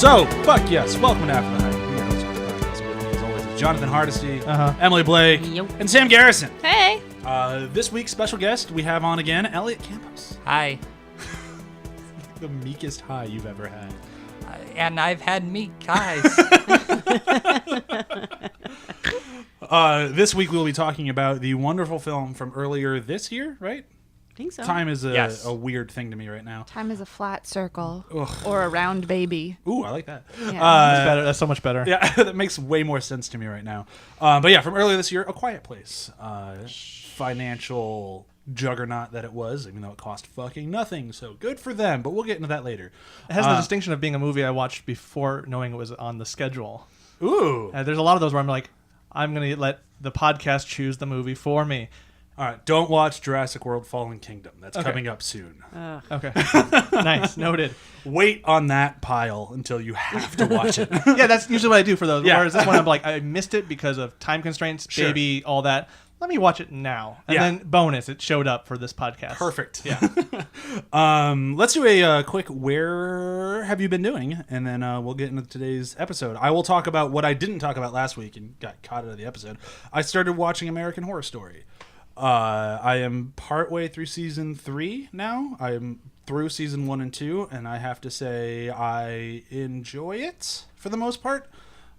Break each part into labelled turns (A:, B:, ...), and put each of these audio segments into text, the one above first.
A: So, fuck yes, welcome to After the Hype. We are hosting this podcast with me, as always, Jonathan Hardesty, Emily Blake, and Sam Garrison.
B: Hey.
A: This week's special guest we have on again, Elliot Campos.
C: Hi.
A: The meekest hi you've ever had.
C: And I've had meat guys.
A: This week we'll be talking about the wonderful film from earlier this year, right?
B: I think so.
A: Time is
C: Yes.
A: a weird thing to me right now.
B: Time is a flat circle
A: Ugh.
B: or a round baby.
A: Ooh, I like that.
B: Yeah.
D: That's better. That's so much better.
A: Yeah, that makes way more sense to me right now. But yeah, from earlier this year, A Quiet Place. Financial juggernaut that it was, even though it cost fucking nothing. So good for them, but we'll get into that later.
D: It has the distinction of being a movie I watched before knowing it was on the schedule.
A: Ooh.
D: There's a lot of those where I'm like, I'm going to let the podcast choose the movie for me.
A: All right, don't watch Jurassic World Fallen Kingdom. That's
D: Okay.
A: coming up soon.
D: Okay. Nice. Noted.
A: Wait on that pile until you have to watch it.
D: Yeah, that's usually what I do for those.
A: Yeah.
D: Whereas this one, I'm like, I missed it because of time constraints,
A: Sure.
D: baby, all that. Let me watch it now. And
A: Yeah.
D: then bonus, it showed up for this podcast.
A: Perfect.
D: Yeah.
A: Let's do a quick where have you been doing, and then we'll get into today's episode. I will talk about what I didn't talk about last week and got caught out of the episode. I started watching American Horror Story. I am partway through season 3 now. I am through season 1 and 2, and I have to say I enjoy it for the most part.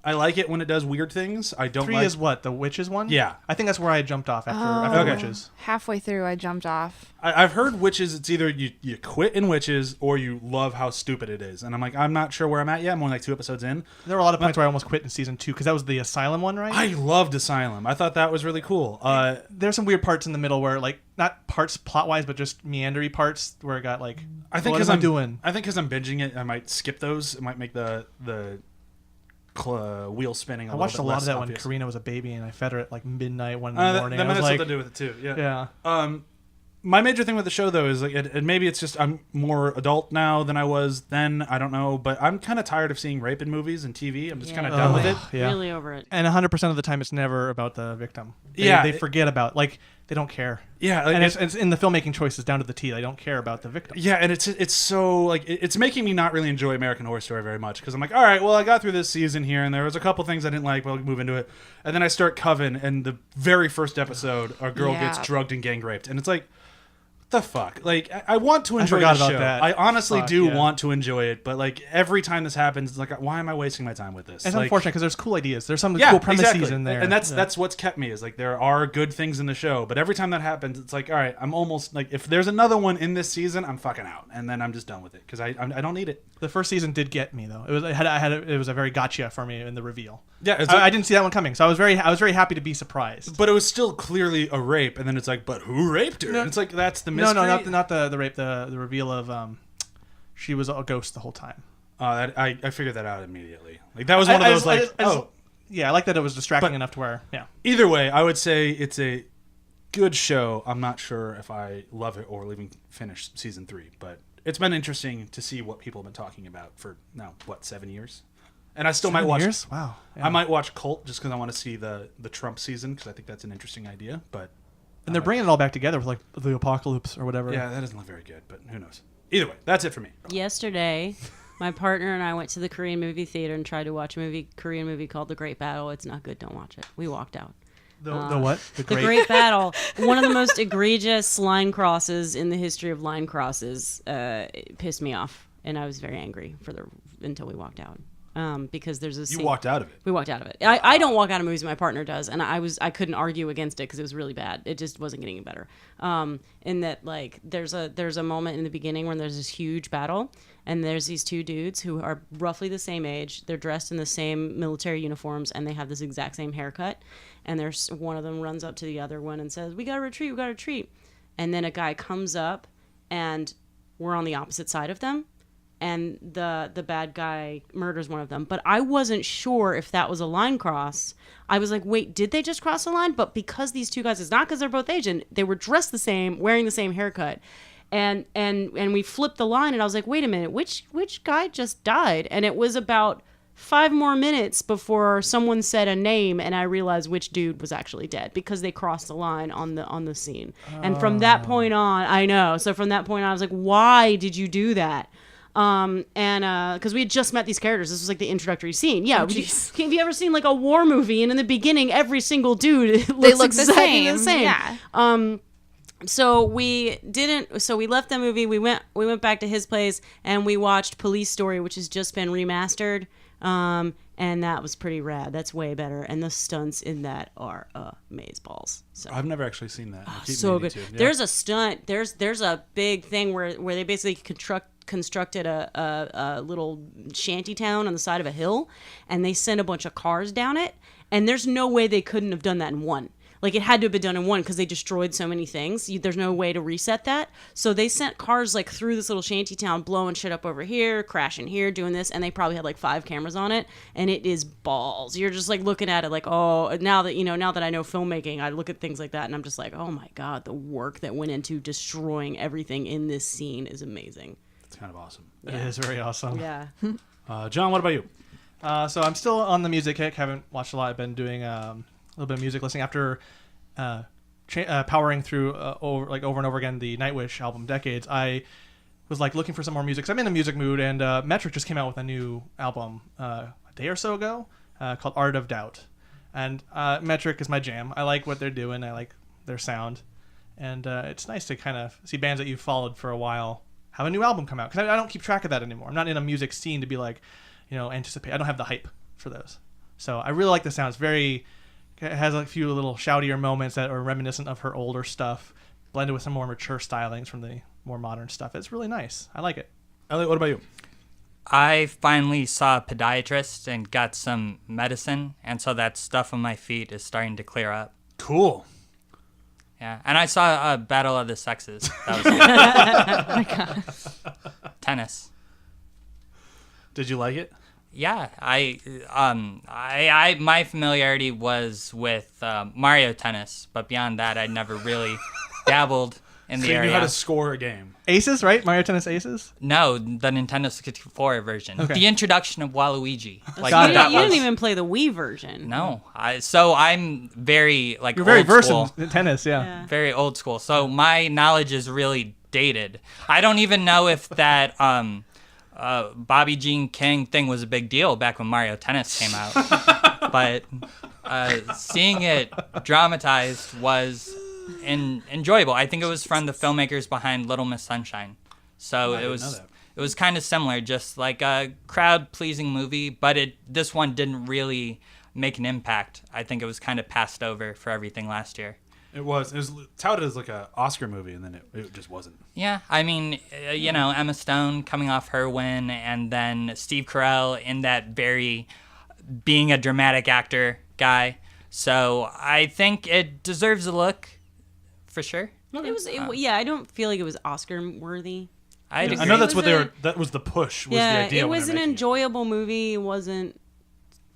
A: I like it when it does weird things. I don't
D: 3
A: like...
D: is what? The Witches one?
A: Yeah.
D: I think that's where I jumped off after
A: Okay.
D: Witches.
B: Halfway through, I jumped off.
A: I've heard Witches, it's either you quit in Witches or you love how stupid it is. And I'm like, I'm not sure where I'm at yet. I'm only like 2 episodes in.
D: There were a lot of points where I almost quit in season 2 because that was the Asylum one, right?
A: I loved Asylum. I thought that was really cool.
D: There's some weird parts in the middle where, like, not parts plot-wise, but just meandery parts where it got, like,
A: I think
D: what
A: because
D: am I doing?
A: I think because I'm binging it, I might skip those. It might make the wheel spinning.
D: I watched a lot of that
A: obvious.
D: when Karina was a baby, and I fed her at like midnight one in the
A: That
D: morning.
A: might
D: I was
A: have
D: like,
A: something to do with it too.
D: yeah.
A: My major thing with the show though is like, and maybe it's just I'm more adult now than I was then. I don't know, but I'm kind of tired of seeing rape in movies and TV. I'm just kind of done with it.
D: Yeah.
E: Really over it.
D: And 100% of the time, it's never about the victim.
A: Yeah.
D: They forget about, like, they don't care.
A: Yeah, like,
D: And it's in the filmmaking choices down to the T. They don't care about the victim.
A: yeah, and it's so like it's making me not really enjoy American Horror Story very much because I'm like, all right, well, I got through this season here, and there was a couple things I didn't like, but I'll move into it. And then I start Coven, and the very first episode, a girl
B: Yeah.
A: gets drugged and gang raped, and it's like, what the fuck? Like, I want to enjoy
D: forgot
A: the
D: about
A: show.
D: that.
A: I honestly
D: Fuck,
A: do
D: yeah.
A: want to enjoy it, but like every time this happens, it's like, why am I wasting my time with this?
D: It's
A: like,
D: unfortunate because there's cool ideas. There's some
A: yeah,
D: cool premises
A: exactly.
D: in there.
A: And that's
D: Yeah.
A: that's what's kept me is like there are good things in the show, but every time that happens, it's like, all right, I'm almost like if there's another one in this season, I'm fucking out, and then I'm just done with it because I don't need it.
D: The first season did get me though. It was a very gotcha for me in the reveal.
A: Yeah, it's
D: I didn't see that one coming, so I was very happy to be surprised.
A: but it was still clearly a rape, and then it's like, but who raped her?
D: No.
A: And it's like that's the
D: No,
A: mystery.
D: not the rape. The reveal of she was a ghost the whole time.
A: I figured that out immediately. Like that was one of those
D: yeah, I like that it was distracting
A: But-
D: enough to where
A: Either way, I would say it's a good show. I'm not sure if I love it or even finish season 3, but it's been interesting to see what people have been talking about for now 7 years, and I still might watch.
D: years. Wow, yeah.
A: I might watch Cult just because I want to see the Trump season because I think that's an interesting idea. But
D: And they're bringing it all back together with like the apocalypse or whatever.
A: yeah, that doesn't look very good. But who knows? Either way, that's it for me.
E: Yesterday, my partner and I went to the Korean movie theater and tried to watch a Korean movie called The Great Battle. It's not good. Don't watch it. We walked out.
D: The what?
E: The Great Battle. One of the most egregious line crosses in the history of line crosses. It pissed me off, and I was very angry until we walked out. Because there's a scene.
A: You walked out of it.
E: We walked out of it. I don't walk out of movies, my partner does, and I couldn't argue against it because it was really bad. It just wasn't getting any better. In that, like, there's a moment in the beginning when there's this huge battle, and there's these two dudes who are roughly the same age. They're dressed in the same military uniforms, and they have this exact same haircut. And there's one of them runs up to the other one and says, "We gotta retreat, we gotta retreat." And then a guy comes up, and we're on the opposite side of them. And the bad guy murders one of them. But I wasn't sure if that was a line cross. I was like, wait, did they just cross the line? But because these two guys, it's not because they're both Asian. They were dressed the same, wearing the same haircut. And we flipped the line, and I was like, wait a minute, which guy just died? And it was about 5 more minutes before someone said a name, and I realized which dude was actually dead because they crossed the line on the scene. And from that point on, I know. So from that point on, I was like, why did you do that? And because we had just met these characters, this was like the introductory scene. Yeah,
B: jeez.
E: have you ever seen like a war movie? And in the beginning, every single dude looks
B: They look
E: exactly
B: the same. Yeah.
E: So we didn't. So we left the movie. We went back to his place and we watched Police Story, which has just been remastered. And that was pretty rad. That's way better. And the stunts in that are amazeballs. So
A: I've never actually seen that. I keep
E: so
A: meaning
E: good.
A: to. Yeah.
E: There's a stunt. There's a big thing where they basically constructed a little shanty town on the side of a hill, and they sent a bunch of cars down it. And there's no way they couldn't have done that in one. Like, it had to have been done in one because they destroyed so many things. There's no way to reset that. So they sent cars, like, through this little shanty town, blowing shit up over here, crashing here, doing this. And they probably had, like, 5 cameras on it. And it is balls. You're just, like, looking at it like, oh, now that I know filmmaking, I look at things like that. And I'm just like, oh, my God, the work that went into destroying everything in this scene is amazing.
A: It's kind of awesome.
D: It is very awesome.
E: Yeah.
A: John, what about you?
D: So I'm still on the music kick. Haven't watched a lot. I've been doing a little bit of music listening after powering through over and over again the Nightwish album Decades. I was like looking for some more music. So I'm in a music mood, and Metric just came out with a new album a day or so ago called Art of Doubt. And Metric is my jam. I like what they're doing. I like their sound, and it's nice to kind of see bands that you've followed for a while have a new album come out, because I don't keep track of that anymore. I'm not in a music scene to be like, anticipate. I don't have the hype for those. So I really like the sound. It has a few little shoutier moments that are reminiscent of her older stuff, blended with some more mature stylings from the more modern stuff. It's really nice. I like it.
A: Elliot, what about you?
C: I finally saw a podiatrist and got some medicine, and so that stuff on my feet is starting to clear up.
A: Cool.
C: Yeah, and I saw a Battle of the Sexes. That was oh my God. Tennis.
A: Did you like it?
C: Yeah, I my familiarity was with Mario Tennis, but beyond that, I'd never really dabbled in the
A: So you
C: area.
A: knew how to score a game.
D: Aces, right? Mario Tennis Aces?
C: No, the Nintendo 64 version.
D: Okay.
C: The introduction of Waluigi.
D: Got it.
E: You didn't even play the Wii version.
C: No, so I'm very like
D: You're very
C: old
D: versed
C: school,
D: in tennis, yeah.
C: very old school. So my knowledge is really dated. I don't even know if that Bobby Jean King thing was a big deal back when Mario Tennis came out, but seeing it dramatized was enjoyable. I think it was from the filmmakers behind Little Miss Sunshine, so it was kind of similar, just like a crowd-pleasing movie, but this one didn't really make an impact. I think it was kind of passed over for everything last year.
A: It was touted as like an Oscar movie, and then it just wasn't.
C: Yeah, I mean, Emma Stone coming off her win, and then Steve Carell in that very being a dramatic actor guy. So I think it deserves a look, for sure.
E: I don't feel like it was Oscar worthy.
C: I
A: know that's what that was the push. Was the idea
E: it was
A: when
E: an
A: they're making
E: enjoyable movie. It wasn't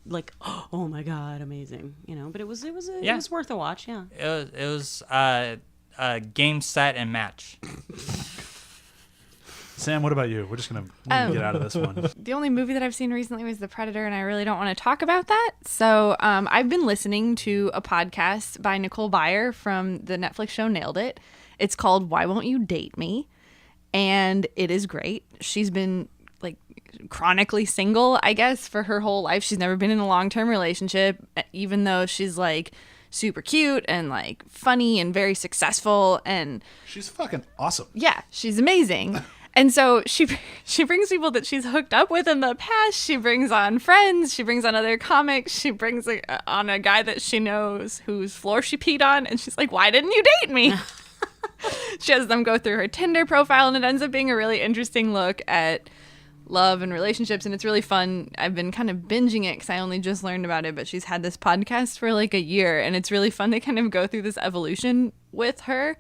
E: like, oh my God, amazing, but it was worth a watch. Yeah,
C: it was a game, set, and match.
A: Sam, what about you? We're just gonna get out of this one.
B: The only movie that I've seen recently was The Predator, and I really don't want to talk about that. So I've been listening to a podcast by Nicole Byer from the Netflix show Nailed It. It's called Why Won't You Date Me? And it is great. She's been like chronically single, I guess, for her whole life. She's never been in a long-term relationship, even though she's like super cute and like funny and very successful, and
A: She's fucking awesome.
B: yeah, she's amazing. And so she brings people that she's hooked up with in the past. She brings on friends. She brings on other comics. She brings on a guy that she knows whose floor she peed on. And she's like, why didn't you date me? She has them go through her Tinder profile, and it ends up being a really interesting look at love and relationships. And it's really fun. I've been kind of binging it because I only just learned about it, but she's had this podcast for like a year, and it's really fun to kind of go through this evolution with her.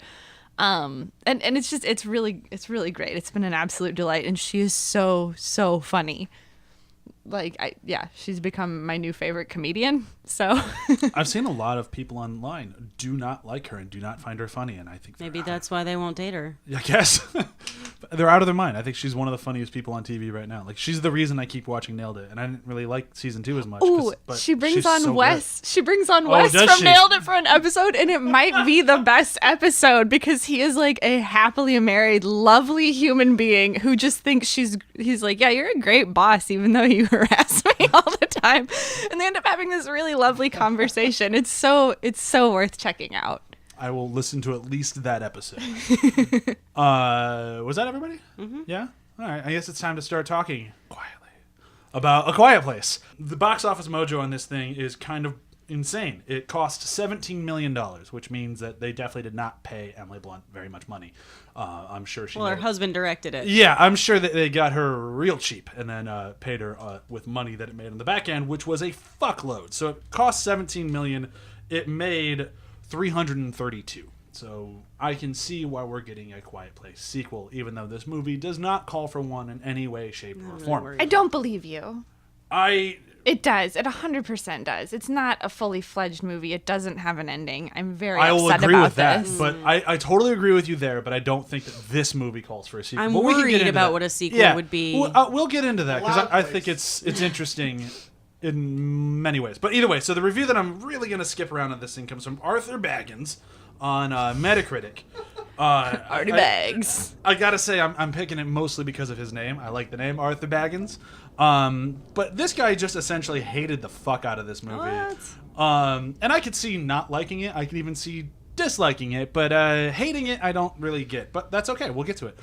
B: And it's really great. It's been an absolute delight, and she is so funny. She's become my new favorite comedian. So
A: I've seen a lot of people online do not like her and do not find her funny, and I think
E: maybe that's why they won't date her.
A: I guess. they're out of their mind. I think she's one of the funniest people on TV right now. Like, she's the reason I keep watching Nailed It, and I didn't really like season 2 as much.
B: Ooh,
A: but
B: she brings
A: she's
B: on
A: so
B: Wes. She brings on
A: Oh,
B: Wes
A: does
B: from
A: she?
B: Nailed It for an episode, and it might be the best episode because he is like a happily married, lovely human being who just thinks he's like, yeah, you're a great boss, even though you harass me all the time. And they end up having this really lovely conversation. It's so worth checking out.
A: I will listen to at least that episode. Was that everybody? Mm-hmm. Yeah? All right. I guess it's time to start talking quietly about A Quiet Place. The box office mojo on this thing is kind of insane. It cost $17 million, which means that they definitely did not pay Emily Blunt very much money. I'm sure she...
E: Well, her husband directed it.
A: Yeah, I'm sure that they got her real cheap and then paid her with money that it made on the back end, which was a fuckload. So it cost $17 million. It made 332. So I can see why we're getting A Quiet Place sequel, even though this movie does not call for one in any way, shape, or form.
B: I don't believe you.
A: It
B: does. It 100% does. It's not a fully fledged movie. It doesn't have an ending. I'm very
A: I will
B: upset
A: agree
B: about
A: with that,
B: this.
A: but I totally agree with you there, but I don't think that this movie calls for a sequel.
E: I'm
A: But we can get
E: worried
A: into
E: about
A: that.
E: what a sequel would be.
A: We'll get into that because I think it's interesting in many ways. But either way, so the review that I'm really going to skip around on this thing comes from Arthur Baggins on Metacritic.
B: Artie Bags.
A: I gotta say, I'm picking it mostly because of his name. I like the name Arthur Baggins. But this guy just essentially hated the fuck out of this movie.
E: What?
A: And I could see not liking it. I could even see disliking it. But hating it, I don't really get. But that's okay. We'll get to it.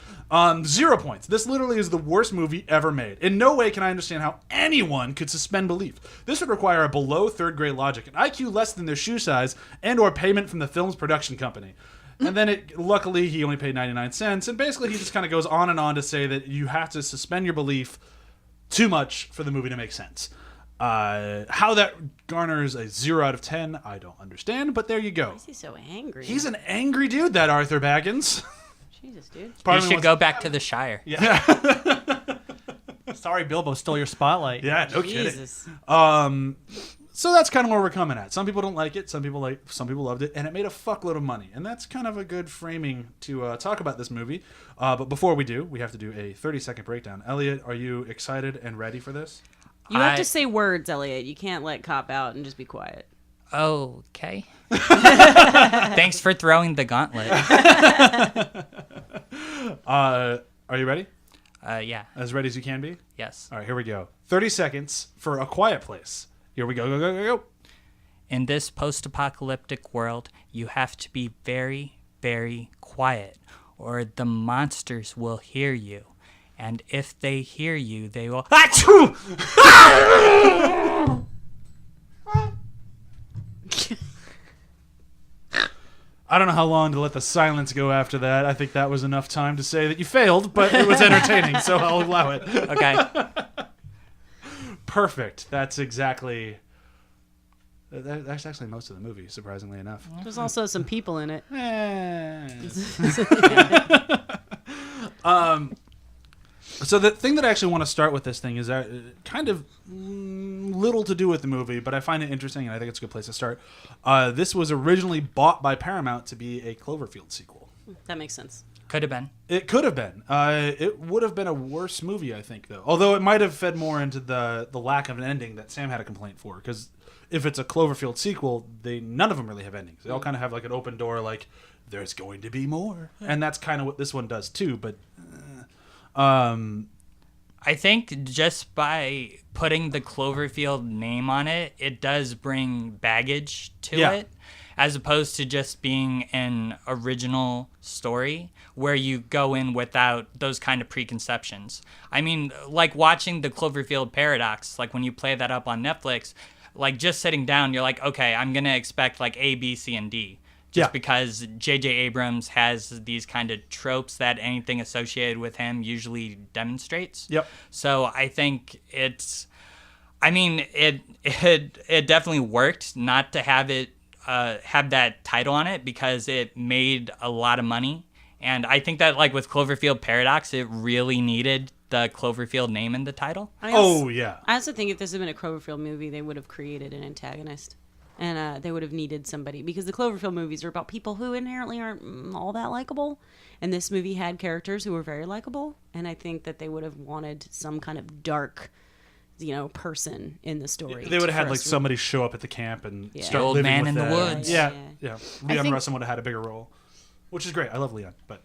A: 0 points. This literally is the worst movie ever made. In no way can I understand how anyone could suspend belief. This would require a below third grade logic, an IQ less than their shoe size, and or payment from the film's production company. And then luckily he only paid 99 cents. And basically he just kind of goes on and on to say that you have to suspend your belief too much for the movie to make sense. How that garners a 0 out of 10, I don't understand, but there you go.
E: Why is he so angry?
A: He's an angry dude, that Arthur Baggins.
E: Jesus, dude.
C: You should go back to the Shire.
A: Yeah.
D: Sorry, Bilbo stole your spotlight.
A: Yeah, no
E: Jesus.
A: kidding. So that's kind of where we're coming at. Some people don't like it, some people loved it, and it made a fuckload of money. And that's kind of a good framing to talk about this movie. But before we do, we have to do a 30-second breakdown. Elliot, are you excited and ready for this?
E: You have to say words, Elliot. You can't let cop out and just be quiet.
C: Okay. Thanks for throwing the gauntlet.
A: Are you ready?
C: Yeah.
A: As ready as you can be?
C: Yes.
A: All right, here we go. 30 seconds for A Quiet Place. Here we go, go, go, go, go.
C: In this post-apocalyptic world, you have to be very, very quiet, or the monsters will hear you. And if they hear you, they will... Achoo!
A: I don't know how long to let the silence go after that. I think that was enough time to say that you failed, but it was entertaining, so I'll allow it.
C: Okay.
A: Perfect. That's exactly... That's actually most of the movie, surprisingly enough.
E: There's also some people in it.
A: So the thing that I actually want to start with this thing is kind of little to do with the movie, but I find it interesting, and I think it's a good place to start. This was originally bought by Paramount to be a Cloverfield sequel.
E: That makes sense.
C: Could have been.
A: It could have been. It would have been a worse movie, I think, though. Although it might have fed more into the lack of an ending that Sam had a complaint for, because if it's a Cloverfield sequel, none of them really have endings. They all kind of have like an open door, like, there's going to be more. And that's kind of what this one does, too, but...
C: I think just by putting the Cloverfield name on it, it does bring baggage to it, as opposed to just being an original story where you go in without those kind of preconceptions. I mean, like watching the Cloverfield Paradox, like when you play that up on Netflix, like just sitting down, you're like, okay, I'm going to expect like A, B, C, and D. Just because J.J. Abrams has these kind of tropes that anything associated with him usually demonstrates.
A: Yep.
C: So I think it definitely worked not to have it have that title on it because it made a lot of money. And I think that like with Cloverfield Paradox, it really needed the Cloverfield name in the title.
E: I
A: also think
E: if this had been a Cloverfield movie, they would have created an antagonist. And they would have needed somebody, because the Cloverfield movies are about people who inherently aren't all that likable. And this movie had characters who were very likable. And I think that they would have wanted some kind of dark, person in the story.
A: They would have had like somebody show up at the camp and
E: Yeah.
A: start
C: The old
A: living
C: man
A: with
C: in the
A: that.
C: woods.
A: Yeah.
B: I
A: Leon
B: think-
A: Russell would have had a bigger role, which is great. I love Leon, but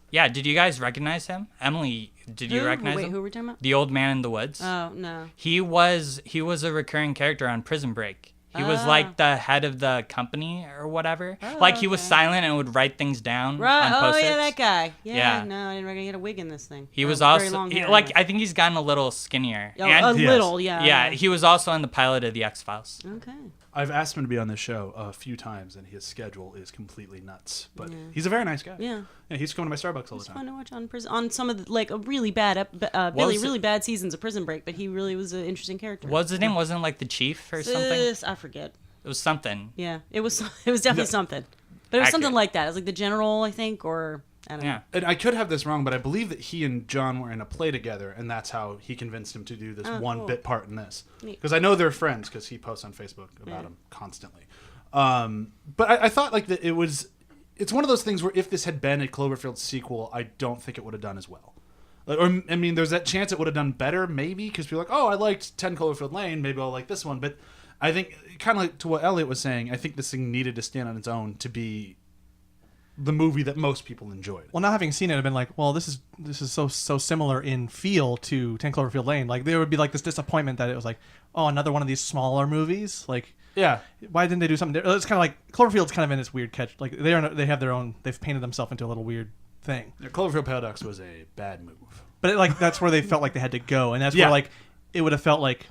C: Yeah, did you guys recognize him? Emily, did you recognize
E: Wait,
C: him?
E: who were we talking about?
C: The old man in the woods.
E: Oh, no.
C: He was a recurring character on Prison Break. He was like the head of the company or whatever. Like he was silent and would write things down
E: Right.
C: on
E: Oh,
C: Post-its.
E: yeah, that guy. Yeah.
C: Yeah.
E: No, I didn't recognize he had a wig in this thing.
C: He was
E: Very
C: also
E: long hair,
C: like
E: anyway.
C: I think he's gotten a little skinnier.
E: Oh,
C: And-
E: a
A: Yes.
E: little, yeah.
C: yeah, he was also on the pilot of the X-Files.
E: Okay.
A: I've asked him to be on this show a few times, and his schedule is completely nuts. But he's a very nice guy.
E: Yeah.
A: He's coming to my Starbucks all the
E: It's
A: time.
E: fun to watch on some of the, like, a really bad really bad seasons of Prison Break, but he really was an interesting character.
C: What's his name? Wasn't it like the chief or something?
E: I forget.
C: It was something.
E: Yeah, it was definitely something, but it was something
C: Accurate.
E: like that. It was like the general, I think, or I don't know.
C: Yeah.
A: And I could have this wrong, but I believe that he and John were in a play together, and that's how he convinced him to do this one
E: cool.
A: bit part in this.
E: Neat.
A: Because I know they're friends, because he posts on Facebook about him constantly. But I thought like that it's one of those things where if this had been a Cloverfield sequel, I don't think it would have done as well. Or I mean, there's that chance it would have done better, maybe, because people are like, oh, I liked 10 Cloverfield Lane, maybe I'll like this one. But I think, kind of like to what Elliot was saying, I think this thing needed to stand on its own to be the movie that most people enjoyed.
D: Well, not having seen it, I've been like, well, this is so similar in feel to 10 Cloverfield Lane. Like, there would be like this disappointment that it was like, oh, another one of these smaller movies. Like,
A: Yeah.
D: why didn't they do something? It's kind of like Cloverfield's kind of in this weird catch. Like, they have their own. They've painted themselves into a little weird thing.
A: Yeah, Cloverfield Paradox was a bad move.
D: But like that's where they felt like they had to go, and that's
A: Yeah.
D: where like it would have felt like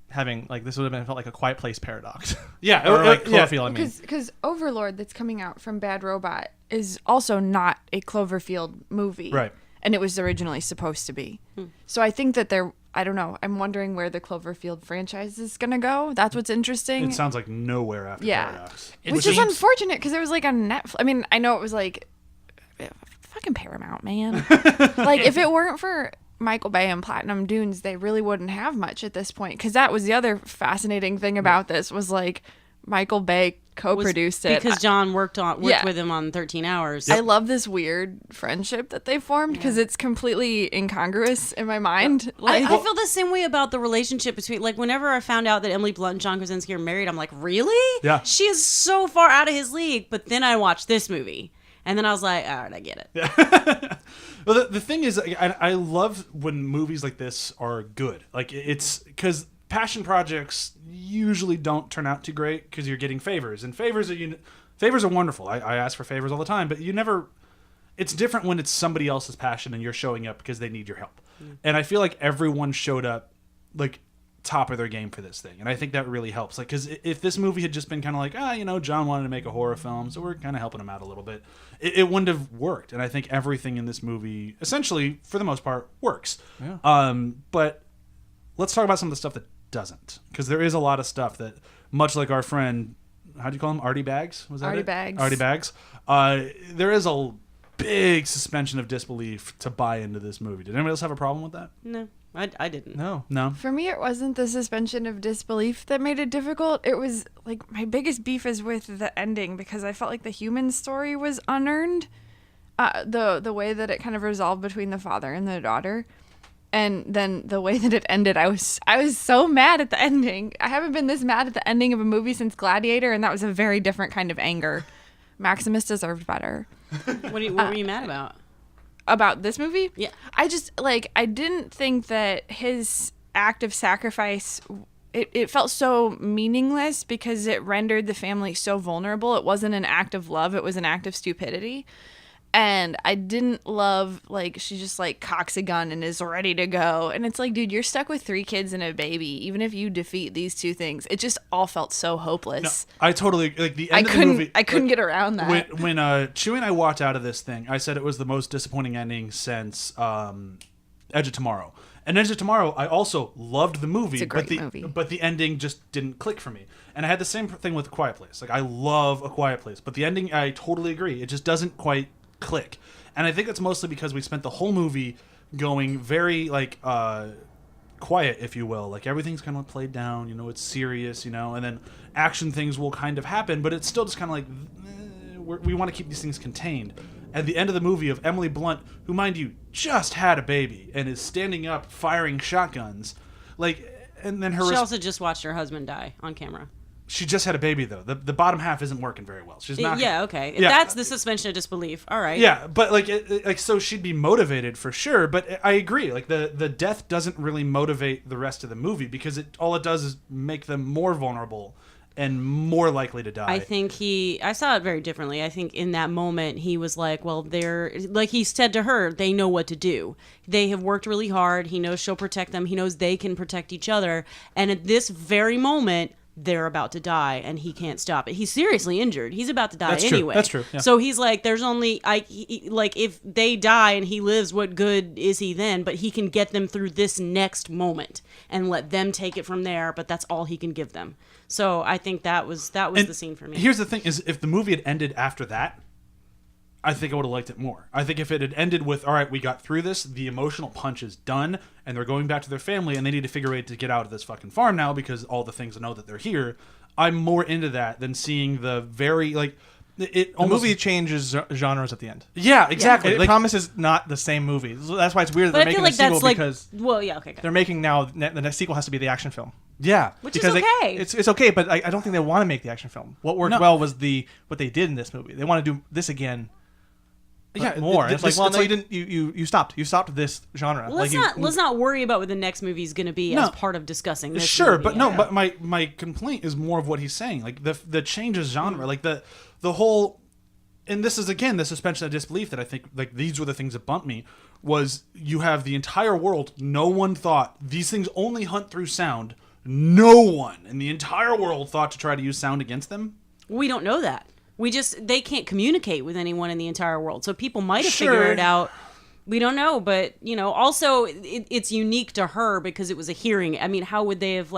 D: having like this would have been felt like a Quiet Place paradox.
A: Yeah,
D: or like
A: yeah.
D: Cloverfield. I mean,
B: Because Overlord that's coming out from Bad Robot is also not a Cloverfield movie.
A: Right.
B: And it was originally supposed to be. So I think that I don't know, I'm wondering where the Cloverfield franchise is going to go. That's what's interesting.
A: It sounds like nowhere after
B: Yeah.
A: Paradox.
B: Which is unfortunate because it was like on Netflix. I mean, I know it was like fucking Paramount, man. Like if it weren't for Michael Bay and Platinum Dunes, they really wouldn't have much at this point. Because that was the other fascinating thing about this was like Michael Bay co-produced it
E: because John worked
B: Yeah.
E: with him on 13 Hours.
B: I love this weird friendship that they formed because it's completely incongruous in my mind. Like,
E: I feel the same way about the relationship between, like, whenever I found out that Emily Blunt and John Krasinski are married, I'm like, really?
A: Yeah.
E: She is so far out of his league. But then I watched this movie, and then I was like, all right, I get it.
A: Well, the thing is, I love when movies like this are good. Like, it's because passion projects usually don't turn out too great because you're getting favors, and favors are wonderful. I ask for favors all the time, but you never. It's different when it's somebody else's passion and you're showing up because they need your help. And I feel like everyone showed up like top of their game for this thing, and I think that really helps. Like, because if this movie had just been kind of like, John wanted to make a horror film, so we're kind of helping him out a little bit, it wouldn't have worked. And I think everything in this movie, essentially, for the most part, works.
D: Yeah.
A: But let's talk about some of the stuff that doesn't, because there is a lot of stuff that, much like our friend, how do you call him, Artie Bags? Was that
B: Artie
A: it?
B: Bags.
A: Artie Bags. There is a big suspension of disbelief to buy into this movie. Did anybody else have a problem with that?
E: No, I didn't.
D: no.
A: No.
B: for me, it wasn't the suspension of disbelief that made it difficult. It was like my biggest beef is with the ending because I felt like the human story was unearned. The way that it kind of resolved between the father and the daughter. And then the way that it ended, I was so mad at the ending. I haven't been this mad at the ending of a movie since Gladiator, and that was a very different kind of anger. Maximus deserved better.
E: What were you mad about?
B: About this movie?
E: Yeah.
B: I just, I didn't think that his act of sacrifice, it felt so meaningless because it rendered the family so vulnerable. It wasn't an act of love. It was an act of stupidity. And I didn't love, she just, cocks a gun and is ready to go. And it's like, dude, you're stuck with 3 kids and a baby. Even if you defeat these 2 things, it just all felt so hopeless.
A: I totally, the end of the movie.
B: I couldn't get around that.
A: When Chewie and I walked out of this thing, I said it was the most disappointing ending since Edge of Tomorrow. And Edge of Tomorrow, I also loved the movie.
B: It's a great movie.
A: But the ending just didn't click for me. And I had the same thing with A Quiet Place. Like, I love A Quiet Place. But the ending, I totally agree. It just doesn't quite click. And I think it's mostly because we spent the whole movie going very, quiet, if you will. Like everything's kind of played down, you know, it's serious, you know, and then action things will kind of happen, but it's still just kind of like we want to keep these things contained. At the end of the movie of Emily Blunt, who, mind you, just had a baby and is standing up firing shotguns, like, and then
E: She also just watched her husband die on camera.
A: She just had a baby, though. The bottom half isn't working very well. She's not.
E: Yeah, okay.
A: Yeah.
E: That's the suspension of disbelief. All right.
A: Yeah, but like so she'd be motivated for sure. But I agree. Like the death doesn't really motivate the rest of the movie because all it does is make them more vulnerable and more likely to die.
E: I think I saw it very differently. I think in that moment he was like, well, like he said to her, they know what to do. They have worked really hard. He knows she'll protect them. He knows they can protect each other. And at this very moment, they're about to die and he can't stop it. He's seriously injured. He's about to die anyway.
A: That's true. Yeah.
E: So he's like, there's only like if they die and he lives, what good is he then? But he can get them through this next moment and let them take it from there, but that's all he can give them. So I think that was the scene for me.
A: Here's the thing is if the movie had ended after that, I think I would have liked it more. I think if it had ended with, all right, we got through this, the emotional punch is done, and they're going back to their family, and they need to figure a way to get out of this fucking farm now because all the things know that they're here. I'm more into that than seeing the very, like,
D: The movie changes genres at the end.
A: Yeah, exactly.
D: It promises not the same movie. So that's why it's weird that
E: But
D: they're
E: I feel
D: making
E: like
D: a sequel
E: that's like,
D: because
E: well, yeah, okay,
D: they're making now, the next sequel has to be the action film.
A: Yeah.
E: which is
D: Because
E: okay.
D: it's okay, but I don't think they want to make the action film. What worked well was what they did in this movie. They want to do this again.
A: Yeah,
D: more. It's like, well, no,
A: like,
D: you didn't. You stopped. You stopped this genre.
E: Let's not worry about what the next movie is going to be as part of discussing this.
A: Sure,
E: movie.
A: but no, but my complaint is more of what he's saying. Like the change of genre, like the whole, and this is again the suspension of disbelief that I think like these were the things that bumped me. Was you have the entire world. No one thought these things only hunt through sound. No one in the entire world thought to try to use sound against them.
E: We don't know that. They can't communicate with anyone in the entire world. So people might have figured it out. We don't know, but also it's unique to her because it was a hearing. I mean, how would they have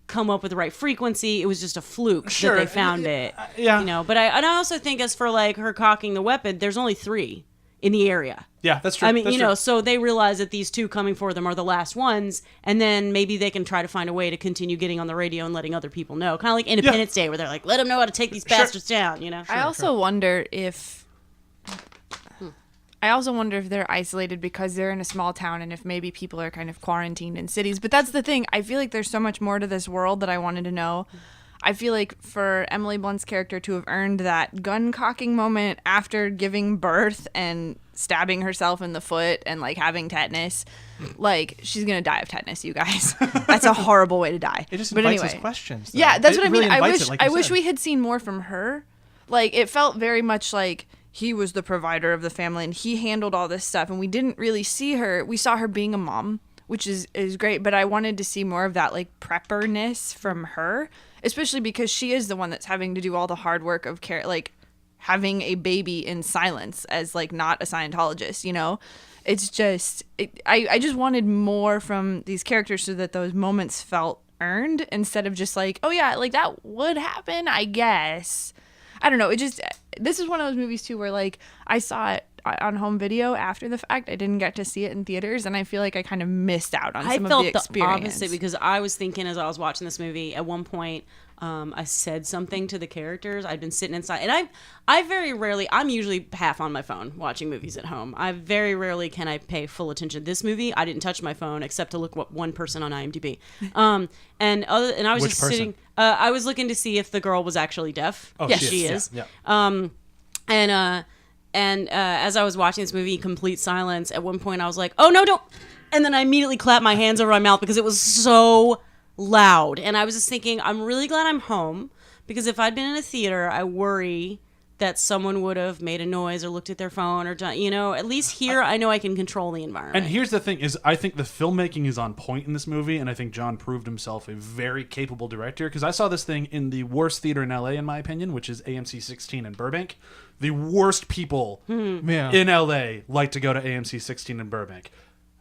E: come up with the right frequency? It was just a fluke that they found it.
A: Yeah.
E: But I also think as for her cocking the weapon, there's only 3 in the area.
A: Yeah, that's true.
E: I mean,
A: that's true.
E: so they realize that these 2 coming for them are the last ones, and then maybe they can try to find a way to continue getting on the radio and letting other people know. Kind of like Independence Day, where they're like, let them know how to take these bastards down,
B: I also wonder if... I also wonder if they're isolated because they're in a small town and if maybe people are kind of quarantined in cities. But that's the thing. I feel like there's so much more to this world that I wanted to know. I feel like for Emily Blunt's character to have earned that gun cocking moment after giving birth and stabbing herself in the foot and having tetanus, she's gonna die of tetanus, you guys. That's a horrible way to die.
D: It just
B: but
D: invites
B: anyway,
D: those questions. Though.
B: Yeah, that's
D: it
B: what
D: really
B: I mean.
D: invites it, like
B: I
D: you
B: wish
D: said.
B: we had seen more from her. It felt very much like he was the provider of the family and he handled all this stuff, and we didn't really see her. We saw her being a mom, which is great, but I wanted to see more of that prepperness from her, especially because she is the one that's having to do all the hard work of care, having a baby in silence as not a Scientologist, It's just I just wanted more from these characters so that those moments felt earned instead of just oh yeah, that would happen, I guess. I don't know. This is one of those movies too where I saw it on home video after the fact. I didn't get to see it in theaters, and I feel like I kind of missed out on some of the experience.
E: I felt the opposite because I was thinking as I was watching this movie at one point, I said something to the characters. I'd been sitting inside, and I very rarely, I'm usually half on my phone watching movies at home. I very rarely can I pay full attention. This movie, I didn't touch my phone except to look at one person on IMDb. And I was just sitting. I was looking to see if the girl was actually deaf.
A: Oh,
E: yes,
A: she
E: is.
A: Yeah.
E: And as I was watching this movie in complete silence, at one point I was like, oh, no, don't. And then I immediately clapped my hands over my mouth because it was so loud. And I was just thinking, I'm really glad I'm home because if I'd been in a theater, I worry that someone would have made a noise or looked at their phone or done, at least here I know I can control the environment.
A: And here's the thing is I think the filmmaking is on point in this movie, and I think John proved himself a very capable director because I saw this thing in the worst theater in LA, in my opinion, which is AMC 16 in Burbank. The worst people in LA like to go to AMC 16 in Burbank.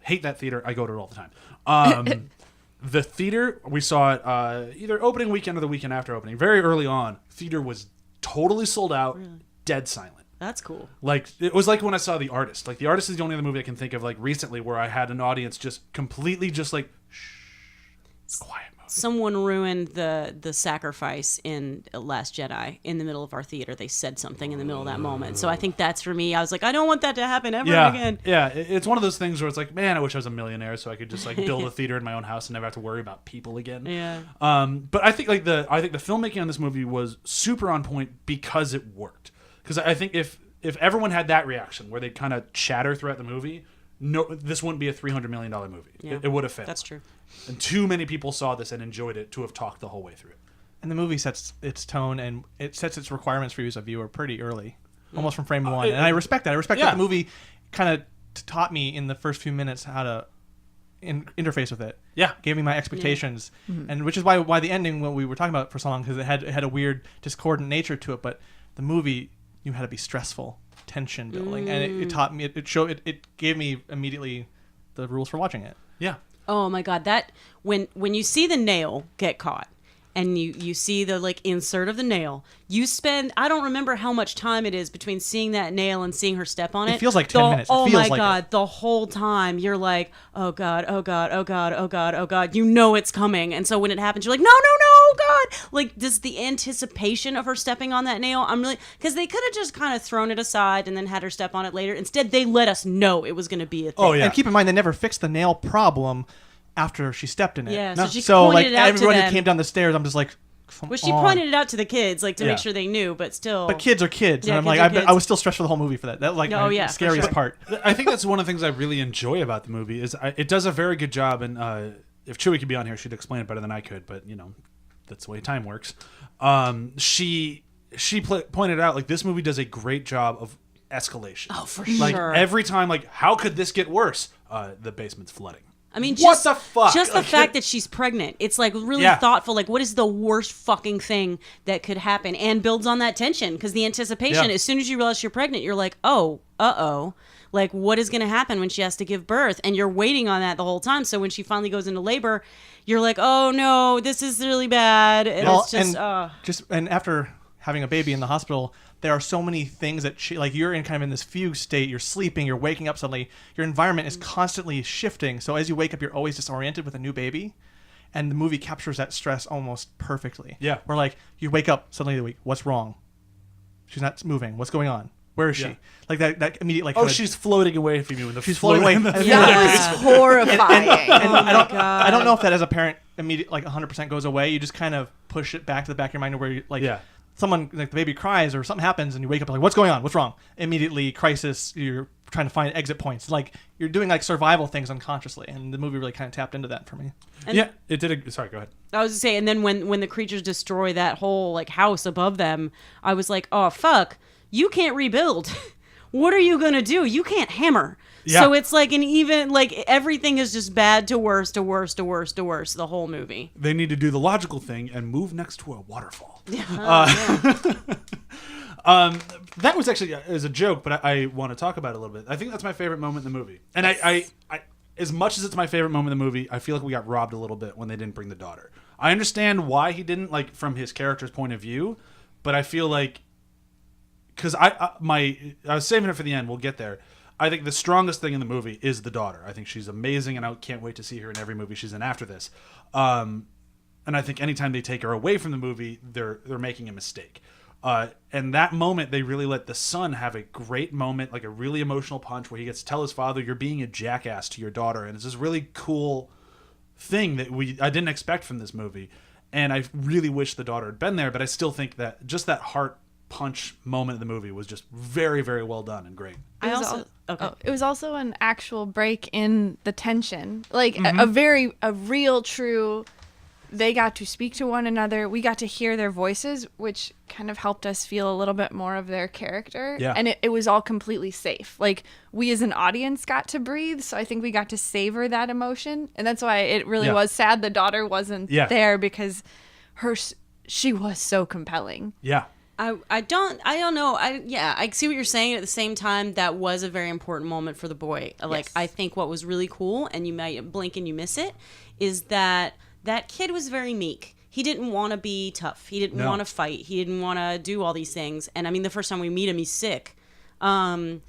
A: Hate that theater. I go to it all the time. The theater, we saw it either opening weekend or the weekend after opening. Very early on, theater was totally sold out, dead silent.
E: That's cool.
A: It was like when I saw The Artist. The Artist is the only other movie I can think of recently where I had an audience just completely just Quiet movie.
E: Someone ruined the sacrifice in Last Jedi in the middle of our theater. They said something in the middle of that moment. So I think that's for me. I was like, I don't want that to happen ever again.
A: Yeah, it's one of those things where it's like, man, I wish I was a millionaire so I could just like build a theater in my own house and never have to worry about people again.
E: Yeah.
A: But I think the filmmaking on this movie was super on point because it worked. Because I think if everyone had that reaction where they'd kind of chatter throughout the movie, no, this wouldn't be a $300 million movie.
E: Yeah.
A: It would have failed.
E: That's true.
A: And too many people saw this and enjoyed it to have talked the whole way through it.
D: And the movie sets its tone and it sets its requirements for you as a viewer pretty early, almost from frame one. And I respect that. I respect that the movie kind of taught me in the first few minutes how to interface with it.
A: Yeah.
D: Gave me my expectations. And which is why the ending, what we were talking about for so long, because it had a weird discordant nature to it. But the movie knew how to be stressful, tension building. And it taught me, it gave me immediately the rules for watching it.
A: Yeah.
E: Oh my God, that when you see the nail get caught and you see the like insert of the nail, you spend, I don't remember how much time it is between seeing that nail and seeing her step on it.
D: It feels like 10 minutes. It
E: Oh
D: feels
E: my
D: like
E: God,
D: it.
E: the whole time you're like, oh God, oh God, oh God, oh God, oh God. You know it's coming. And so when it happens, you're like, no, God. Like, does the anticipation of her stepping on that nail, I'm really, because they could have just kind of thrown it aside and then had her step on it later. Instead, they let us know it was going to be a thing.
A: Oh, yeah.
D: And keep in mind, they never fixed the nail problem after she stepped in it.
E: Yeah,
D: No.
E: so she
D: So
E: pointed
D: like
E: it out to
D: everybody
E: them.
D: came down the stairs, I'm just like, come
E: Well, she
D: on.
E: pointed it out to the kids, like to
A: Yeah.
E: make sure they knew, but still.
D: But kids are kids.
E: Yeah,
D: and I'm
E: kids
D: like,
E: are kids.
D: I was still stressed for the whole movie for that. That was like
E: Oh,
D: my
E: yeah, for
D: scariest
E: sure.
D: part.
A: I think that's one of the things I really enjoy about the movie is it does a very good job. And if Chewie could be on here, she'd explain it better than I could. But that's the way time works. She pointed out like this movie does a great job of escalation.
E: Oh, for
A: Like
E: sure.
A: every time, like how could this get worse? The basement's flooding.
E: I mean,
A: What
E: just,
A: the fuck?
E: Just the
A: Like,
E: fact that she's pregnant. It's like really
A: Yeah.
E: thoughtful. Like, what is the worst fucking thing that could happen? And builds on that tension because the anticipation.
A: Yeah.
E: As soon as you realize you're pregnant, you're like, oh, like what is going to happen when she has to give birth? And you're waiting on that the whole time. So when she finally goes into labor, you're like, oh no, this is really bad. And
D: Well,
E: it's just,
D: and after having a baby in the hospital, there are so many things that like you're in kind of in this fugue state. You're sleeping, you're waking up suddenly. Your environment is constantly shifting. So as you wake up, you're always disoriented with a new baby. And the movie captures that stress almost perfectly.
A: Yeah.
D: Where like you wake up suddenly the week, what's wrong? She's not moving. What's going on? Where is she?
A: Yeah.
D: Like that immediate like.
A: Oh,
D: kinda-
A: she's floating away from you in the
D: she's floating away.
A: in the
D: And-
B: That was horrifying.
D: And
B: Oh
D: I don't know if that as a parent immediate like 100% goes away. You just kind of push it back to the back of your mind where you like
A: Yeah.
D: someone like the baby cries or something happens and you wake up like what's going on? What's wrong? Immediately crisis. You're trying to find exit points. Like you're doing like survival things unconsciously, and the movie really kind of tapped into that for me.
A: Yeah, it did. Sorry, go ahead.
E: I was to say, and then when the creatures destroy that whole like house above them, I was like, oh fuck, you can't rebuild. What are you gonna do? You can't hammer.
A: Yeah.
E: So it's like an even like everything is just bad to worse to worse to worse to worse the whole movie.
A: They need to do the logical thing and move next to a waterfall. That was actually as a joke, but I want to talk about it a little bit. I think that's my favorite moment in the movie. And I as much as it's my favorite moment in the movie, I feel like we got robbed a little bit when they didn't bring the daughter. I understand why he didn't, like from his character's point of view, but I feel like because I was saving it for the end. We'll get there. I think the strongest thing in the movie is the daughter. I think she's amazing, and I can't wait to see her in every movie she's in after this. And I think anytime they take her away from the movie, they're making a mistake. And that moment, they really let the son have a great moment, like a really emotional punch where he gets to tell his father, "You're being a jackass to your daughter," and it's this really cool thing that I didn't expect from this movie. And I really wish the daughter had been there, but I still think that just that heart punch moment of the movie was just very, very well done and great.
B: It was
E: Okay.
B: it was also an actual break in the tension, like a real true. They got to speak to one another. We got to hear their voices, which kind of helped us feel a little bit more of their character.
A: Yeah.
B: And it was all completely safe. Like we as an audience got to breathe. So I think we got to savor that emotion. And that's why it really was sad the daughter wasn't there because she was so compelling.
A: Yeah.
E: I don't know. I see what you're saying. At the same time, that was a very important moment for the boy. Like,
B: Yes.
E: I think what was really cool, and you might blink and you miss it, is that kid was very meek. He didn't want to be tough. He didn't want to fight. He didn't want to do all these things. And I mean, the first time we meet him, he's sick. And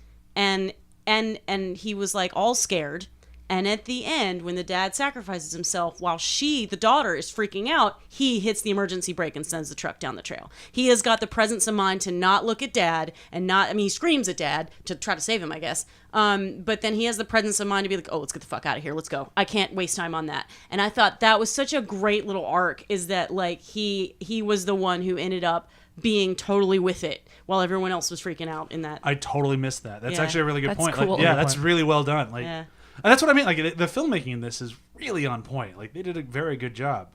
E: he was like all scared. And at the end, when the dad sacrifices himself, while she, the daughter, is freaking out, he hits the emergency brake and sends the truck down the trail. He has got the presence of mind to not look at dad and not, I mean, he screams at dad to try to save him, I guess. But then he has the presence of mind to be like, oh, let's get the fuck out of here. Let's go. I can't waste time on that. And I thought that was such a great little arc, is that like he was the one who ended up being totally with it while everyone else was freaking out in that.
A: I totally missed that. That's
E: Yeah,
A: actually a really good
E: that's
A: point.
E: cool.
A: Like, yeah,
E: Good
A: that's really well done. Like,
E: Yeah.
A: and that's what I mean. Like the filmmaking in this is really on point. Like they did a very good job.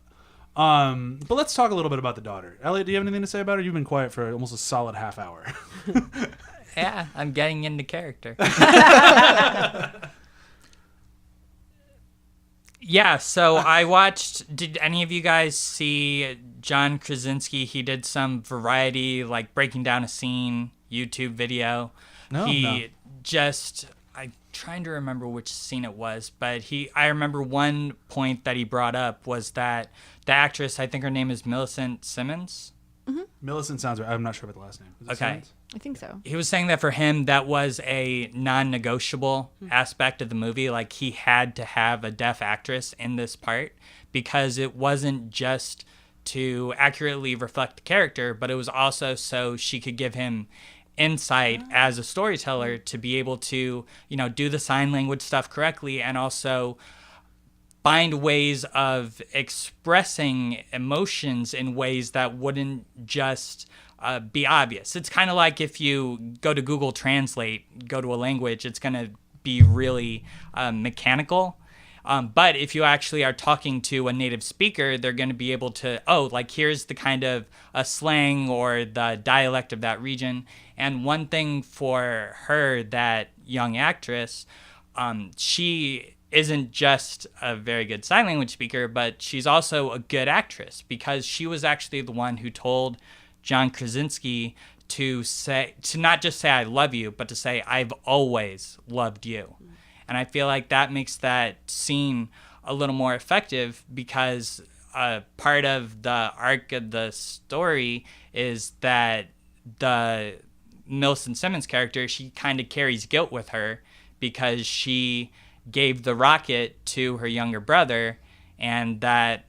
A: But let's talk a little bit about the daughter. Elliot, do you have anything to say about her? You've been quiet for almost a solid half hour.
C: Yeah, I'm getting into character. Yeah, so I watched. Did any of you guys see John Krasinski? He did some variety, like breaking down a scene YouTube video.
D: No,
C: I'm trying to remember which scene it was, but I remember one point that he brought up was that the actress, I think her name is Millicent Simmons.
A: Millicent sounds right. I'm not sure about the last name. Is it
C: Okay.
A: Simmons?
B: I think so.
C: He was saying that for him, that was a non-negotiable aspect of the movie. Like, he had to have a deaf actress in this part because it wasn't just to accurately reflect the character, but it was also so she could give him insight as a storyteller to be able to, do the sign language stuff correctly and also find ways of expressing emotions in ways that wouldn't just be obvious. It's kind of like if you go to Google Translate, go to a language, it's going to be really mechanical. But if you actually are talking to a native speaker, they're going to be able to, here's the kind of a slang or the dialect of that region. And one thing for her, that young actress, she isn't just a very good sign language speaker, but she's also a good actress because she was actually the one who told John Krasinski to not just say I love you, but to say I've always loved you. And I feel like that makes that scene a little more effective because part of the arc of the story is that the Millicent Simmons character, she kind of carries guilt with her because she gave the rocket to her younger brother, and that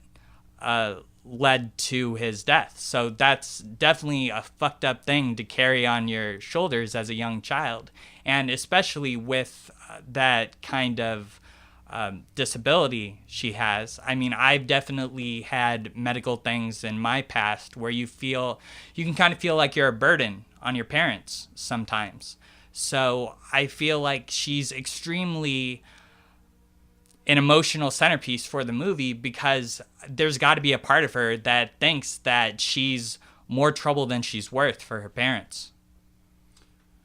C: led to his death. So that's definitely a fucked up thing to carry on your shoulders as a young child, and especially with that kind of disability she has. I mean, I've definitely had medical things in my past where you can kind of feel like you're a burden on your parents sometimes. So I feel like she's extremely an emotional centerpiece for the movie because there's got to be a part of her that thinks that she's more trouble than she's worth for her parents.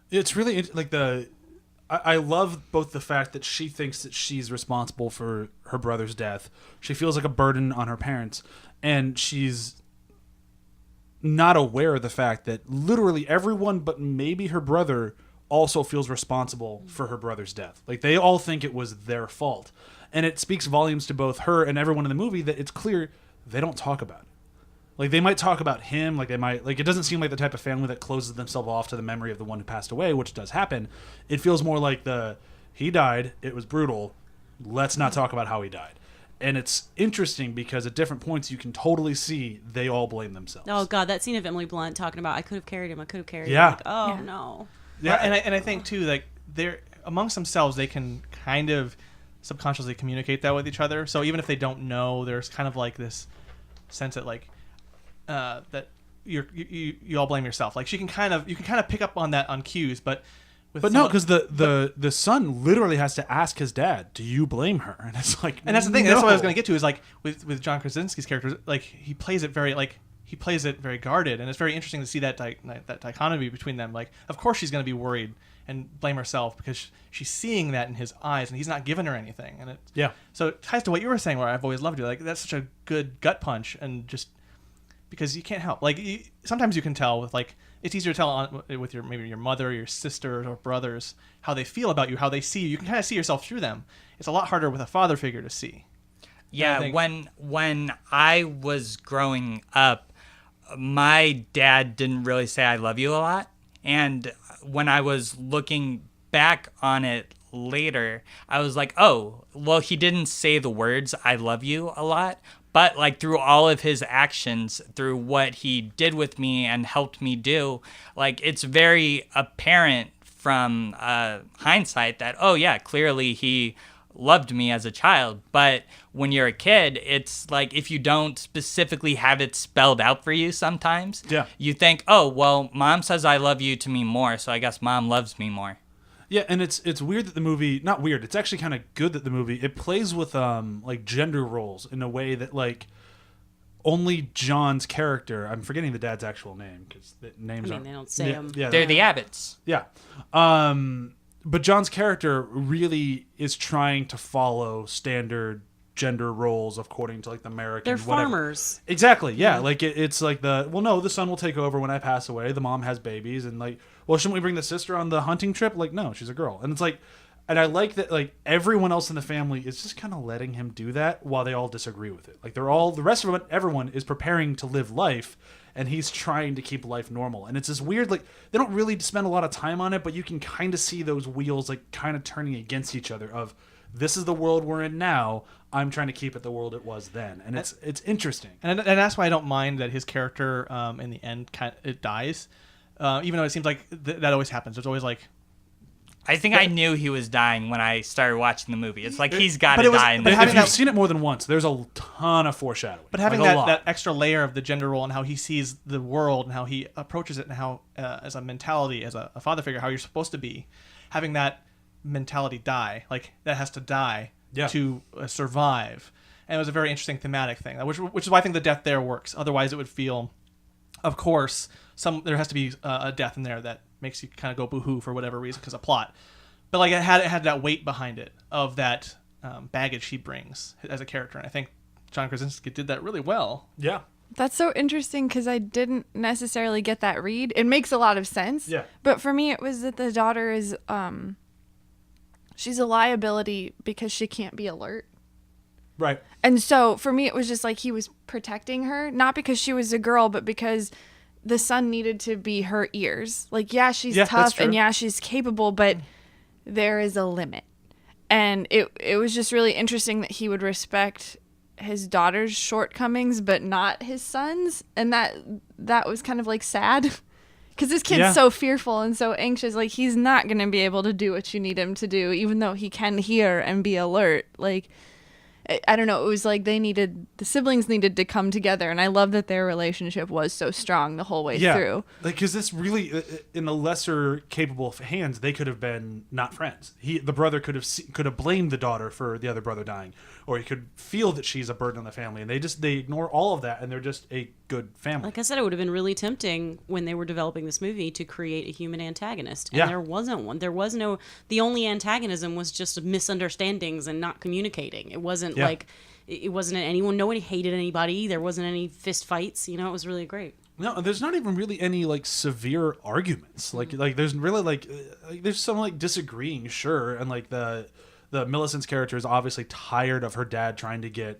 A: It's really like I love both the fact that she thinks that she's responsible for her brother's death. She feels like a burden on her parents, and she's not aware of the fact that literally everyone but maybe her brother also feels responsible for her brother's death. Like they all think it was their fault. And it speaks volumes to both her and everyone in the movie that it's clear they don't talk about it. Like they might talk about him, it doesn't seem like the type of family that closes themselves off to the memory of the one who passed away, which does happen. It feels more like he died, it was brutal, let's not talk about how he died. And it's interesting because at different points you can totally see they all blame themselves.
E: Oh God, that scene of Emily Blunt talking about I could have carried him.
A: Yeah.
E: Like, oh yeah. No.
D: Yeah, and I think too, like they're amongst themselves, they can kind of subconsciously communicate that with each other. So even if they don't know, there's kind of like this sense that that you all blame yourself. Like you can kind of pick up on that on cues, but no, because the son literally has to ask his dad, "Do you blame her?" And it's like, and that's the thing.
A: No.
D: That's what I was going to get to is like with John Krasinski's character, like he plays it very guarded, and it's very interesting to see that dichotomy between them. Like, of course she's going to be worried and blame herself because she's seeing that in his eyes, and he's not giving her anything. And so it ties to what you were saying, where I've always loved you. Like that's such a good gut punch, and just because you can't help. Like sometimes you can tell with it's easier to tell with maybe your mother, or your sisters, or brothers how they feel about you, how they see you. You can kind of see yourself through them. It's a lot harder with a father figure to see.
C: Yeah, when I was growing up, my dad didn't really say I love you a lot. And when I was looking back on it later, I was like, oh, well, he didn't say the words "I love you" a lot, but like through all of his actions, through what he did with me and helped me do, like it's very apparent from hindsight that, oh yeah, clearly he loved me as a child. But when you're a kid, it's like if you don't specifically have it spelled out for you sometimes, you think, oh, well, mom says I love you to me more, so I guess mom loves me more.
A: Yeah, and it's weird that the movie, not weird, it's actually kind of good that the movie, it plays with like gender roles in a way that like only John's character, I'm forgetting the dad's actual name because the names
E: they don't say them.
A: Yeah,
C: They're the Abbotts.
A: Yeah. But John's character really is trying to follow standard gender roles according to like the American.
E: They're
A: whatever.
E: farmers.
A: Exactly. Yeah. Like it's like the son will take over when I pass away. The mom has babies, and like, well, shouldn't we bring the sister on the hunting trip? Like, no, she's a girl, and it's like, and I like that like everyone else in the family is just kind of letting him do that while they all disagree with it. Like the rest of everyone is preparing to live life. And he's trying to keep life normal. And it's this weird, like, they don't really spend a lot of time on it, but you can kind of see those wheels, like, kind of turning against each other of, this is the world we're in now, I'm trying to keep it the world it was then. And it's interesting.
D: And that's why I don't mind that his character, in the end, it dies. Even though it seems like that always happens. There's always, like...
C: I think I knew he was dying when I started watching the movie. It's like he's got to die.
A: If you've seen it more than once, there's a ton of foreshadowing.
D: But having that extra layer of the gender role and how he sees the world and how he approaches it and how, as a mentality, as a father figure, how you're supposed to be, having that mentality die, like that has to die to survive. And it was a very interesting thematic thing, which is why I think the death there works. Otherwise, it would feel, of course, there has to be a death in there that makes you kind of go boo-hoo for whatever reason because of plot. But like it had that weight behind it of that baggage he brings as a character. And I think John Krasinski did that really well.
A: Yeah.
B: That's so interesting because I didn't necessarily get that read. It makes a lot of sense.
A: Yeah.
B: But for me, it was that the daughter is, she's a liability because she can't be alert.
A: Right.
B: And so for me, it was just like he was protecting her, not because she was a girl, but because the son needed to be her ears. Like, yeah, she's tough and yeah, she's capable, but there is a limit. And it was just really interesting that he would respect his daughter's shortcomings, but not his son's. And that was kind of like sad because this kid's so fearful and so anxious. Like, he's not going to be able to do what you need him to do, even though he can hear and be alert. Like, I don't know. It was like the siblings needed to come together, and I love that their relationship was so strong the whole way through.
A: Like, because this really, in the lesser capable hands, they could have been not friends. The brother could have blamed the daughter for the other brother dying, or he could feel that she's a burden on the family, and they ignore all of that, and they're just a good family.
E: Like I said, it would have been really tempting when they were developing this movie to create a human antagonist, and there wasn't one. There was no. The only antagonism was just misunderstandings and not communicating. It wasn't like it wasn't anyone. Nobody hated anybody. There wasn't any fist fights. You know, it was really great.
A: No, there's not even really any like severe arguments. Like there's really like there's some like disagreeing, sure, and like the Millicent's character is obviously tired of her dad trying to get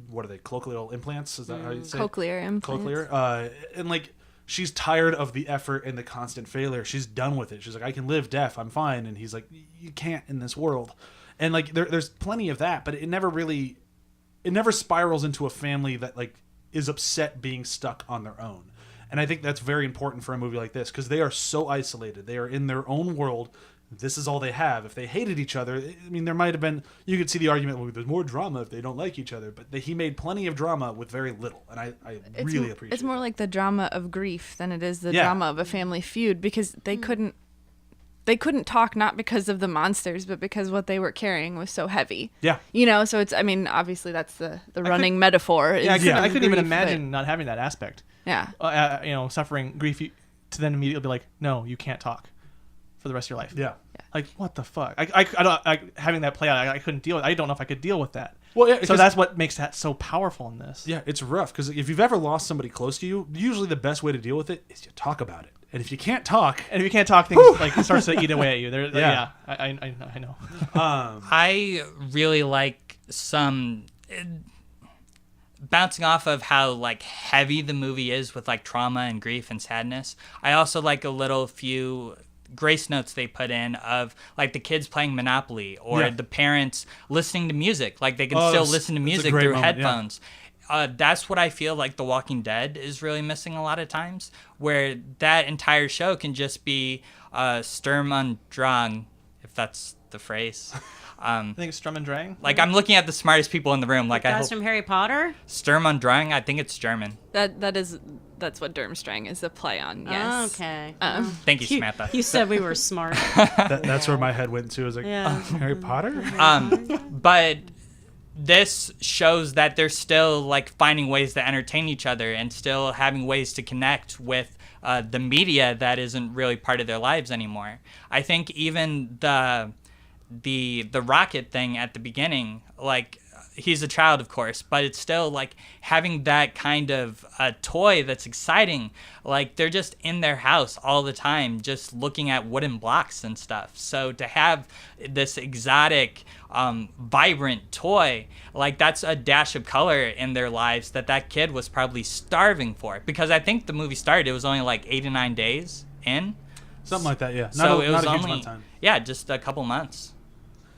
A: what are they, cochlear implants? Is that how you say it?
B: Cochlear implants.
A: Cochlear, and like she's tired of the effort and the constant failure. She's done with it. She's like, I can live deaf. I'm fine. And he's like, you can't in this world. And like there's plenty of that, but it never spirals into a family that like is upset being stuck on their own. And I think that's very important for a movie like this because they are so isolated. They are in their own world. This is all they have. If they hated each other, I mean, there might have been, you could see the argument, well, there's more drama if they don't like each other, but he made plenty of drama with very little, and I really appreciate it.
B: It's more like the drama of grief than it is the drama of a family feud, because they couldn't talk, not because of the monsters, but because what they were carrying was so heavy. Yeah. You know, so it's, I mean, obviously that's the running metaphor.
D: I couldn't even imagine not having that aspect.
B: Yeah.
D: Suffering grief to then immediately be like, no, you can't talk for the rest of your life. Yeah. Like, what the fuck? I don't, having that play out, I couldn't deal with it. I don't know if I could deal with that. Well, yeah, so that's what makes that so powerful in this.
A: Yeah, it's rough, because if you've ever lost somebody close to you, usually the best way to deal with it is you talk about it. And if you can't talk...
D: things like it starts to eat away at you. I know.
C: I really like some... bouncing off of how like heavy the movie is with like trauma and grief and sadness, I also like a few grace notes they put in of like the kids playing Monopoly or
A: Yeah.
C: the parents listening to music. Like they can
A: Oh,
C: still
A: that's-
C: listen to
A: that's a
C: music
A: great
C: through
A: moment, yeah.
C: headphones. That's what I feel like The Walking Dead is really missing a lot of times, where that entire show can just be Sturm und Drang, if that's the phrase.
D: I think it's Strum and Drang.
C: Like I'm looking at the smartest people in the room. Like I
E: Guys
C: hope
E: from Harry Potter.
C: Sturm und Drang. I think it's German.
B: That's what Durmstrang is a play on. Yes.
E: Okay.
C: Thank you, Samantha.
E: You said we were smart.
A: That's where my head went to. I was like,
E: Yeah.
A: Harry Potter?
C: But this shows that they're still like finding ways to entertain each other and still having ways to connect with the media that isn't really part of their lives anymore. I think even the rocket thing at the beginning, like he's a child, of course, but it's still like having that kind of toy that's exciting. Like they're just in their house all the time, just looking at wooden blocks and stuff. So to have this exotic, vibrant toy, like that's a dash of color in their lives that kid was probably starving for. Because I think the movie started, it was only like 8 to 9 days in.
A: Something like that, yeah.
C: So it was
A: not a huge
C: only,
A: amount of time.
C: yeah, just a couple months.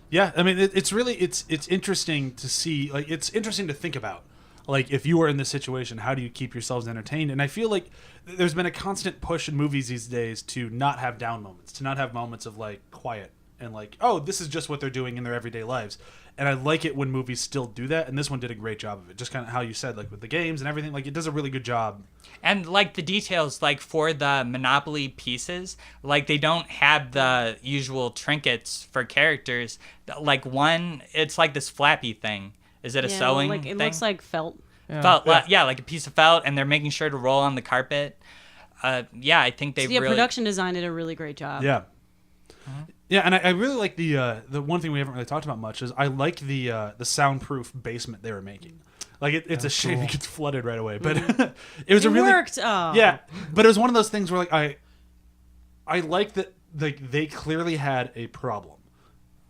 A: Yeah, I mean, it's really it's interesting to see. Like, it's interesting to think about. Like, if you are in this situation, how do you keep yourselves entertained? And I feel like there's been a constant push in movies these days to not have down moments, to not have moments of like quiet and like, oh, this is just what they're doing in their everyday lives. And I like it when movies still do that. And this one did a great job of it. Just kind of how you said, like with the games and everything. Like, it does a really good job.
C: And like the details, like for the Monopoly pieces, like they don't have the usual trinkets for characters. Like one, it's like this flappy thing. Is it a sewing
E: like it
C: thing?
E: looks like felt.
C: Felt, yeah, like a piece of felt, and they're making sure to roll on the carpet. Yeah, I think they
E: Yeah,
C: really.
E: production design did a really great job.
A: Yeah. Yeah, and I really like the one thing we haven't really talked about much is I like the soundproof basement they were making. Like it's a shame it gets flooded right away, but it was
E: It
A: a really
E: worked. Oh.
A: yeah. But it was one of those things where like I like that like they clearly had a problem.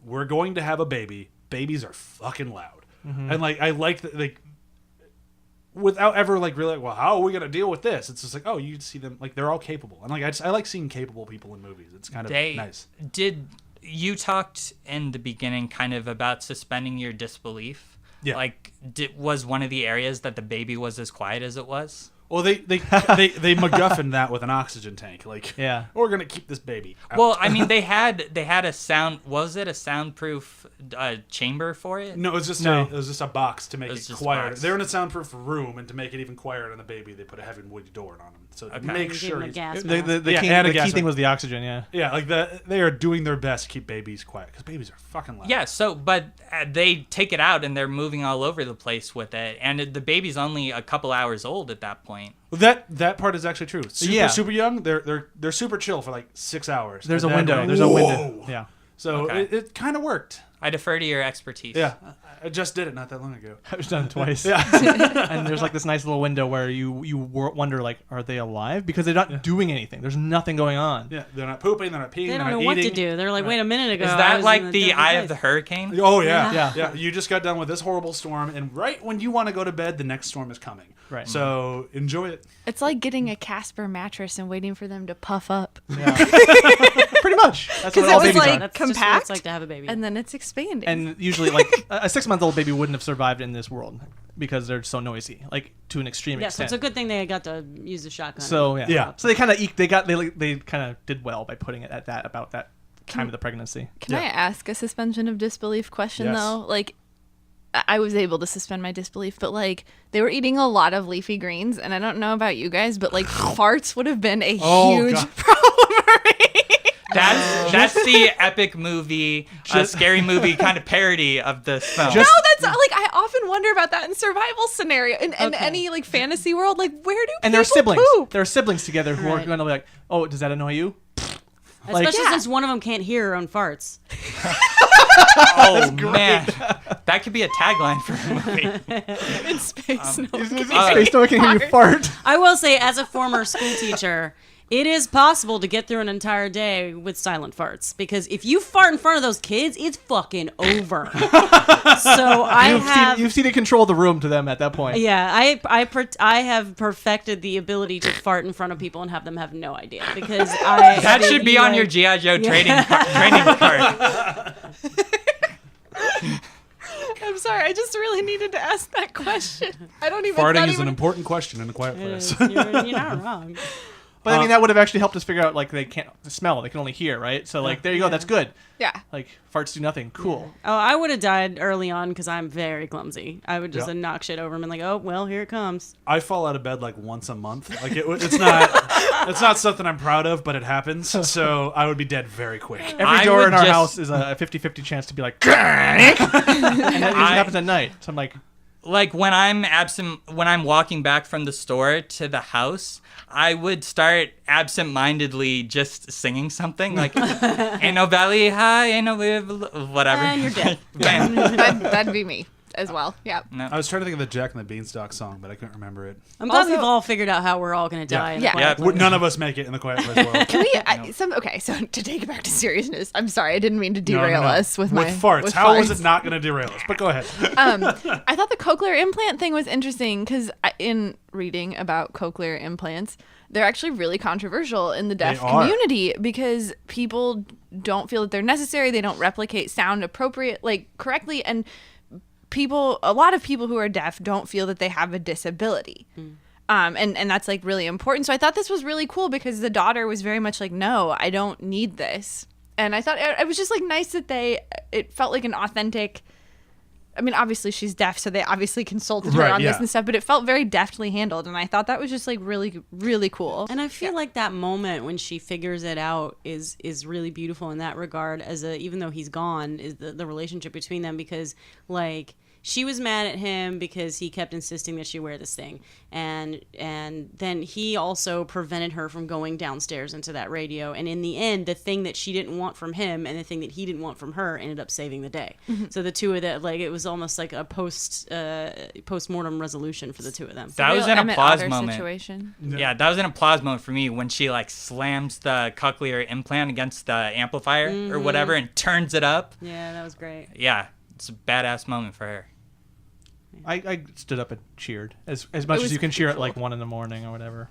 A: We're going to have a baby. Babies are fucking loud, and like I like that like without ever like really well how are we gonna deal with this? It's just like oh you see them like they're all capable, and like I like seeing capable people in movies. It's kind of nice.
C: Did you talked in the beginning kind of about suspending your disbelief?
A: Yeah.
C: Like, was one of the areas that the baby was as quiet as it was?
A: Well, they MacGuffined that with an oxygen tank. Like,
D: Yeah.
A: we're gonna keep this baby out.
C: Well, I mean, they had a sound. Was it a soundproof chamber for it?
A: No, it was just
D: No.
A: it was just a box to make
C: It was
A: it
C: just a
A: quieter.
C: box.
A: They're in a soundproof room, and to make it even quieter on the baby, they put a heavy woody door on him. So to
C: Okay.
A: make
E: Gave
A: sure
E: him a
A: he's,
E: gas
D: The,
E: mask.
D: the, the
A: Yeah,
D: key,
A: and a
D: the
A: gas
D: key thing
A: mask.
D: was the oxygen, yeah.
A: yeah, like they are doing their best to keep babies quiet because babies are fucking loud.
C: Yeah, so, but they take it out and they're moving all over the place with it. And the baby's only a couple hours old at that point.
A: Well, that part is actually true.
D: Yeah.
A: Super young. They're super chill for like 6 hours.
D: There's a
A: And then
D: window.
A: like,
D: There's a
A: whoa.
D: window. Yeah.
A: So
C: Okay.
A: it kind of worked.
C: I defer to your expertise.
A: Yeah, I just did it not that long ago.
D: I've done it twice.
A: Yeah.
D: And there's like this nice little window where you wonder like, are they alive? Because they're not doing anything. There's nothing going on.
A: Yeah, they're not pooping, they're not peeing,
E: They
A: they're
E: don't
A: not
E: know what to
A: eating.
E: do. They're like, wait a minute ago.
C: Is
E: I
C: that
E: was
C: like
E: in a
C: the
E: different
C: eye of
E: place.
C: the hurricane?
A: Oh yeah.
D: Yeah.
A: Yeah. You just got done with this horrible storm, and right when you want to go to bed, the next storm is coming.
D: Right.
A: So enjoy it.
B: It's like getting a Casper mattress and waiting for them to puff up.
D: Yeah. Pretty much. That's
B: 'Cause
D: what
B: it
D: all
B: was
D: babies
B: like-
D: are.
E: That's just what
B: compact,
E: it's like to have a baby.
B: And then it's expanding.
D: And usually, like a 6-month-old baby wouldn't have survived in this world because they're so noisy, like to an extreme
E: yeah, so
D: extent.
E: it's a good thing they got to use the shotgun.
D: So yeah.
A: Yeah.
D: So they kind of they kind of did well by putting it at that about that time of the pregnancy.
B: Can I ask a suspension of disbelief question
A: Yes.
B: though? Like, I was able to suspend my disbelief, but like they were eating a lot of leafy greens, and I don't know about you guys, but like farts would have been a
A: Oh,
B: huge
A: God.
B: problem for me.
C: That's the epic movie, scary movie kind of parody of this film.
B: No, that's like I often wonder about that in survival scenario in
E: Okay.
B: any like fantasy world. Like, where do
D: And they're
B: people
D: siblings.
B: poop?
D: There are siblings together who are
E: Right.
D: going to be like, "Oh, does that annoy you?"
E: Especially
B: Yeah.
E: since one of them can't hear her own farts.
C: Oh man, that could be a tagline for a movie.
B: In space, no one can
D: Space no one can hear you fart.
E: I will say, as a former school teacher, It is possible to get through an entire day with silent farts because if you fart in front of those kids, it's fucking over. So
D: You've seen it control the room to them at that point.
E: Yeah, I have perfected the ability to fart in front of people and have them have no idea because
C: That should be on your G.I. Joe training card.
B: I'm sorry. I just really needed to ask that question. I don't even.
A: Farting
B: not
A: is
B: even-
A: an important question in a quiet place.
E: You're not wrong.
D: But I mean, that would have actually helped us figure out, like, they can't smell, they can only hear, right? So, like, there you go, that's good.
B: Yeah.
D: Like, farts do nothing. Cool.
E: Oh, I would have died early on because I'm very clumsy. I would just
A: Yeah.
E: knock shit over and be like, oh, well, here it comes.
A: I fall out of bed like once a month. Like it's not something I'm proud of, but it happens. So I would be dead very quick.
D: Every
C: I
D: door
C: would
D: in our
C: just-
D: house is a 50-50 chance to be like, and that usually happens at night. So I'm like,
C: Like when I'm walking back from the store to the house, I would start absent-mindedly just singing something like "Ain't no valley high, ain't no whatever."
E: And you're dead.
C: Bam.
B: That'd be me as well. Yeah.
C: No.
A: I was trying to think of the Jack and the Beanstalk song, but I couldn't remember it.
E: I'm glad
B: Also-
E: we've all figured out how we're all going to die. In a
B: Yeah.
E: quiet
C: Yeah.
E: place.
A: None of us make it in the Quiet Place world.
B: Can we? Okay, so to take it back to seriousness, I'm sorry, I didn't mean to
A: No,
B: derail
A: no, no.
B: us with
A: farts.
B: with
A: How was
B: farts.
A: it not going to derail us? But go ahead.
B: I thought the cochlear implant thing was interesting because in reading about cochlear implants, they're actually really controversial in the deaf
A: They are.
B: community because people don't feel that they're necessary. They don't replicate sound correctly, and a lot of people who are deaf don't feel that they have a disability. And that's like really important. So I thought this was really cool because the daughter was very much like, no, I don't need this. And I thought it was just like nice that it felt like an authentic, I mean, obviously she's deaf, so they obviously consulted her
A: Right,
B: on
A: yeah.
B: this and stuff, but it felt very deftly handled. And I thought that was just like really, really cool.
E: And I feel like that moment when she figures it out is really beautiful in that regard. Even though he's gone, is the relationship between them because like she was mad at him because he kept insisting that she wear this thing, and then he also prevented her from going downstairs into that radio. And in the end, the thing that she didn't want from him and the thing that he didn't want from her ended up saving the day. So the two of them, like it was almost like a post-mortem resolution for the two of them.
C: That was
B: Real
C: an
B: Emmett
C: applause
B: Otter
C: moment.
B: situation.
C: Yeah, that was an applause moment for me when she like slams the cochlear implant against the amplifier or whatever and turns it up.
E: Yeah, that was great.
C: Yeah, it's a badass moment for her.
D: I stood up and cheered as much as you can cheer at like 1 a.m. or whatever.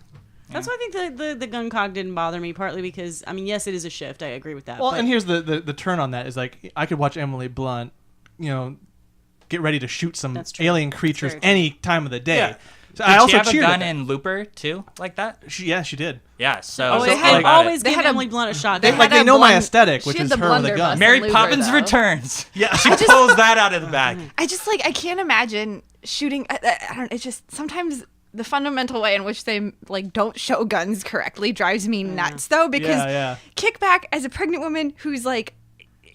E: That's why I think the gun cock didn't bother me, partly because, I mean, yes, it is a shift. I agree with that.
D: Well,
E: but
D: and here's the turn on that is like I could watch Emily Blunt, get ready to shoot some
E: That's true.
D: alien creatures
E: very true.
D: any time of the day.
A: Yeah.
D: So
C: Did
D: I also
C: she have a
D: cheered at
C: gun
D: that.
C: in Looper too, like that?
D: She did.
C: Yeah. So,
E: Oh,
C: so
E: they
C: I
E: had
C: got
E: always
C: it.
B: They
E: given
B: had a-
E: Emily Blunt a shot.
B: they
E: They
B: had
D: Like they
B: a
D: know my
B: blund-
D: aesthetic,
B: she
D: which
B: had
D: is
B: the
D: her with a gun.
B: blunderbuss.
C: Mary
B: Looper,
C: Poppins
B: though.
C: returns.
D: Yeah.
C: She pulls that out of the bag.
B: I just like, I can't imagine shooting. I don't, it's just sometimes the fundamental way in which they like don't show guns correctly drives me nuts though, because
D: Yeah.
B: kickback as a pregnant woman who's like,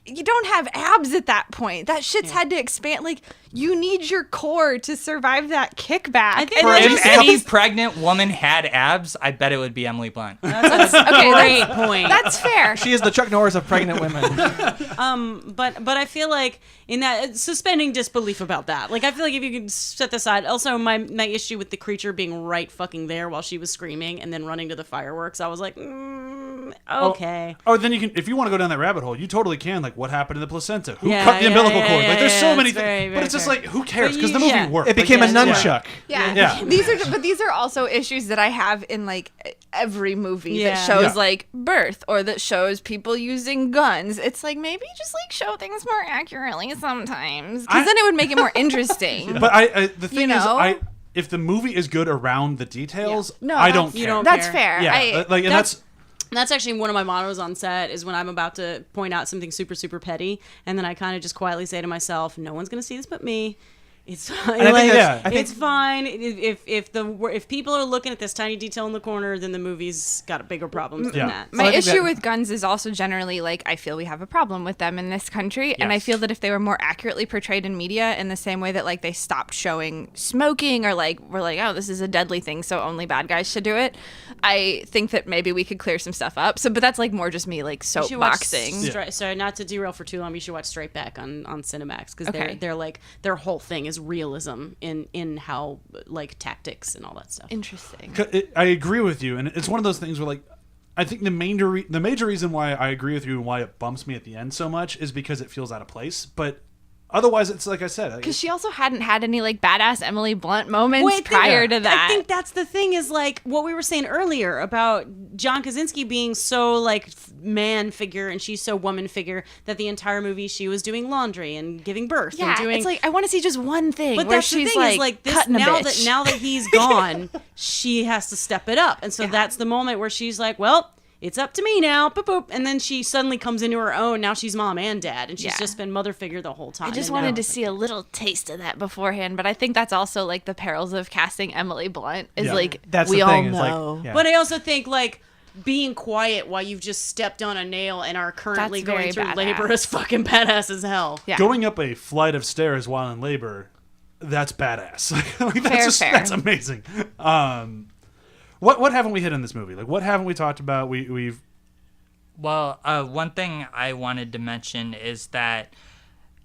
B: you don't have abs at that point. That shit's had to expand. Like, you need your core to survive that kickback.
E: I think
B: And
E: we're
B: then
C: If
E: just-
C: any pregnant woman had abs, I bet it would be Emily Blunt.
E: That's
B: okay,
E: great point.
B: that's fair.
D: She is the Chuck Norris of pregnant women.
E: But I feel like in that suspending disbelief about that. Like I feel like if you could set this aside. Also, my issue with the creature being right fucking there while she was screaming and then running to the fireworks, I was like, okay.
A: Oh, then you can, if you want to go down that rabbit hole, you totally can. Like, what happened to the placenta? Who
E: Yeah,
A: cut the
E: yeah,
A: umbilical
E: yeah,
A: cord?
E: yeah,
A: Like, there's
E: yeah,
A: so
E: yeah,
A: many
E: it's
A: things.
E: very,
A: But
E: very
A: it's just
E: fair.
A: like, who cares?
E: But
A: Because the
E: you-
A: movie
E: yeah.
A: worked.
D: It became a
E: Yeah.
D: nunchuck.
B: Yeah.
A: Yeah.
B: These are also issues that I have in like every movie
E: Yeah.
B: that shows
A: Yeah.
B: like birth or that shows people using guns. It's like maybe just like show things more accurately sometimes, because then it would make it more interesting.
A: But I the thing is,
B: know?
A: if the movie is good around the details,
B: No,
A: I don't
B: that's-
A: care.
E: You don't
B: That's
E: care.
B: fair.
A: Yeah, like, and that's
E: That's actually one of my mottos on set is when I'm about to point out something super, super petty, and then I kind of just quietly say to myself, no one's going to see this but me. It's fine.
A: I
E: Like,
A: think that's- I think-
E: it's fine. If people are looking at this tiny detail in the corner, then the movie's got bigger problems than
A: Yeah.
E: that.
B: My
D: I think
B: issue
D: that-
B: with guns is also generally like I feel we have a problem with them in this country, and I
A: Yes.
B: feel that if they were more accurately portrayed in media in the same way that like they stopped showing smoking or like we're like, oh, this is a deadly thing, so only bad guys should do it, I think that maybe we could clear some stuff up. So, but that's like more just me like
E: You should watch
B: soapboxing.
E: Sorry, not to derail for too long. You should watch Straight Back on Cinemax because
B: Okay.
E: they're like their whole thing is realism in how like tactics and all that stuff.
B: Interesting.
A: I agree with you, and it's one of those things where like I think the major reason why I agree with you and why it bumps me at the end so much is because it feels out of place. But otherwise, it's like I said.
B: Because she also hadn't had any like badass Emily Blunt moments prior to that.
E: I think that's the thing is like what we were saying earlier about John Krasinski being so like man figure and she's so woman figure that the entire movie she was doing laundry and giving birth.
B: Yeah,
E: and doing,
B: it's like I want to see just one thing.
E: but
B: where
E: that's
B: she's
E: the thing is like this
B: cutting a
E: now
B: bitch.
E: that he's gone, she has to step it up, and so that's the moment where she's like, well. It's up to me now, boop, boop. And then she suddenly comes into her own. Now she's mom and dad, and she's just been mother figure the whole time.
B: I just wanted to see a little taste of that beforehand, but I think that's also like the perils of casting Emily Blunt is like
D: That's
B: we
D: the
B: all
D: thing, is,
B: know.
D: like, yeah.
E: But I also think like being quiet while you've just stepped on a nail and are currently
B: That's very
E: going through
B: badass.
E: labor is fucking badass as hell.
B: Yeah.
A: Going up a flight of stairs while in labor, that's badass. Like,
B: Fair.
A: That's amazing. What haven't we hit in this movie? Like, what haven't we talked about? We've
C: Well, one thing I wanted to mention is that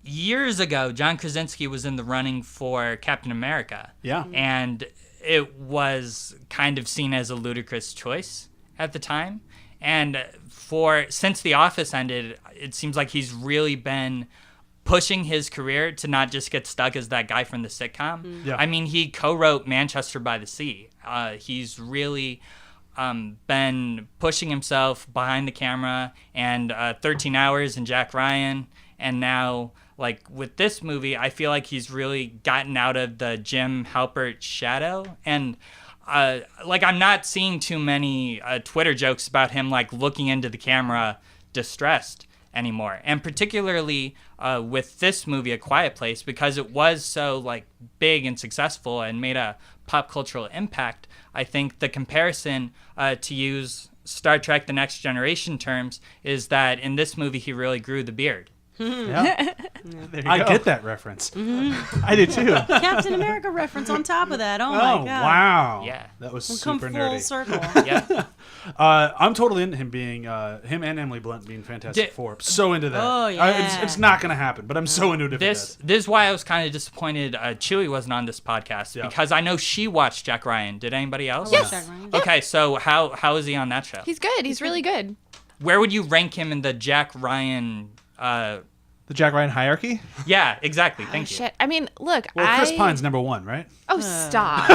C: years ago, John Krasinski was in the running for Captain America.
A: Yeah.
C: And it was kind of seen as a ludicrous choice at the time. And since The Office ended, it seems like he's really been pushing his career to not just get stuck as that guy from the sitcom.
A: Yeah.
C: I mean, he co-wrote Manchester by the Sea. He's really been pushing himself behind the camera, and 13 Hours and Jack Ryan, and now like with this movie I feel like he's really gotten out of the Jim Halpert shadow, and like I'm not seeing too many Twitter jokes about him like looking into the camera distressed anymore, and particularly with this movie A Quiet Place, because it was so like big and successful and made a pop cultural impact. I think the comparison to use Star Trek The Next Generation terms is that in this movie he really grew the beard.
D: Yeah. There you
A: I
D: go.
A: get that reference.
D: I do too.
E: Captain America reference on top of that. Oh, my
A: Oh,
E: god.
A: wow.
C: Yeah.
A: That was
E: We'll come
A: super
E: full
A: nerdy.
E: circle.
C: Yeah.
A: I'm totally into him being him and Emily Blunt being Fantastic Four. So into that.
E: Oh, yeah.
A: It's not gonna happen, but I'm so into it. If it
C: This
A: does.
C: is why I was kind of disappointed Chewie wasn't on this podcast,
A: Yeah.
C: because I know she watched Jack Ryan. Did anybody else?
E: Yes. Jack Ryan.
C: Okay, so how is he on that show?
B: He's good. He's really good.
C: Where would you rank him in the Jack Ryan?
D: The Jack Ryan hierarchy.
C: Yeah, exactly. Thank you.
B: Shit. I mean, look.
A: Well, Chris Pine's number one, right?
B: Oh, stop.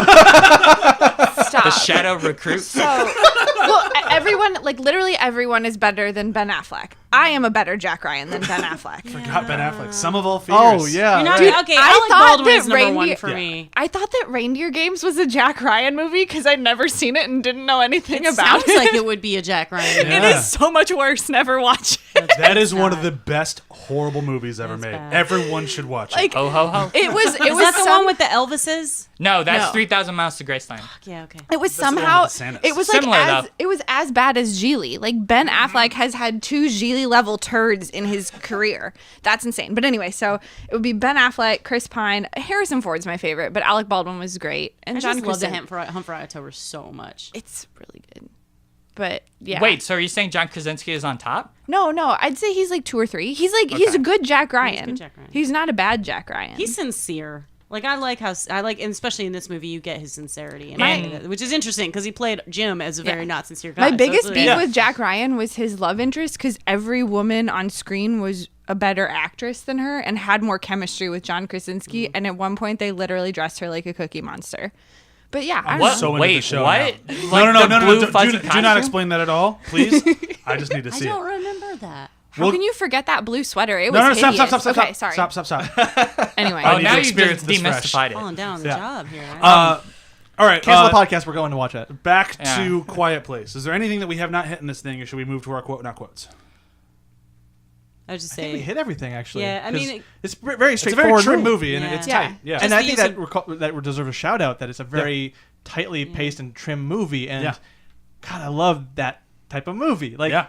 B: Stop.
C: The Shadow Recruit.
B: So, well, everyone, like literally everyone is better than Ben Affleck. I am a better Jack Ryan than Ben Affleck.
A: Forgot Ben Affleck. Some of all fears.
D: Oh yeah.
E: You're not,
D: right.
E: okay,
B: I
E: Alec
B: thought
E: Baldwin's
B: that
E: number one
B: Reindeer-
E: for
A: Yeah.
E: me.
B: I thought that Reindeer Games was a Jack Ryan movie because I'd never seen it and didn't know anything
E: It
B: about
E: sounds
B: it.
E: like it would be a Jack Ryan movie.
B: It
A: Yeah.
B: is so much worse. Never watch it.
A: That is one of
E: not.
A: the best horrible movies ever
E: That's
A: made.
E: bad.
A: Everyone should watch it.
B: Like
C: Ho ho ho.
B: it was. It
E: Is
B: was
E: that the
B: some,
E: one with the Elvises?
C: No, that's
B: No.
C: 3,000 Miles to Graceland.
E: Yeah, okay.
B: It was
A: the one
B: somehow.
A: with the Santas.
B: It was like
C: Similar,
B: as
C: though.
B: it was as bad as Geely. Like Ben Affleck has had 2 Geely level turds in his career. That's insane. But anyway, so it would be Ben Affleck, Chris Pine, Harrison Ford's my favorite, but Alec Baldwin was great, and
E: I
B: John
E: just love the
B: Krasinski.
E: Hunt for October so much.
B: It's really good. But yeah.
C: Wait, so are you saying John Krasinski is on top?
B: No, I'd say he's like 2 or 3. He's like he's a good Jack Ryan.
E: good Jack Ryan.
B: He's not a bad Jack Ryan.
E: He's sincere. Like I like, and especially in this movie, you get his sincerity, which is interesting because he played Jim as a very not sincere guy.
B: My
E: so
B: biggest
E: it's
B: beef
E: really-
B: with Jack Ryan was his love interest because every woman on screen was a better actress than her and had more chemistry with John Krasinski. And at one point, they literally dressed her like a Cookie Monster. But yeah, I don't
C: What?
B: know.
A: So into
C: Wait,
A: the show
C: what?
A: now.
C: Like
A: No.
C: the blue
A: Do
C: fuzzy
A: not
C: costume?
A: explain that at all, please. I just need to
E: I
A: see
E: don't
A: it.
E: remember that.
B: How can you forget that blue sweater? It was
A: No,
B: hideous.
A: stop.
B: Okay, sorry.
A: Stop.
B: Anyway,
A: I
C: Oh,
A: need
C: now
A: to
C: you
A: experience
C: just
A: this fresh.
C: demystified it.
E: Falling down on the
A: Yeah.
E: job here.
A: All right.
D: Cancel the podcast. We're going to watch it.
A: Back
C: Yeah.
A: to Quiet Place. Is there anything that we have not hit in this thing, or should we move to our quote, not quotes?
E: I was just
D: I think we
E: saying.
D: hit everything actually.
E: Yeah, I
D: 'cause
E: mean,
D: it's very
A: It's a
D: straightforward
A: very trim movie, and
E: Yeah.
A: it's
B: Yeah.
A: tight. Yeah.
D: And
E: Just
D: I
E: the
D: think
E: use
D: that deserves a shout out that it's a very tightly paced and trim movie. And
A: Yeah.
D: God, I love that type of movie. Like,
A: Yeah.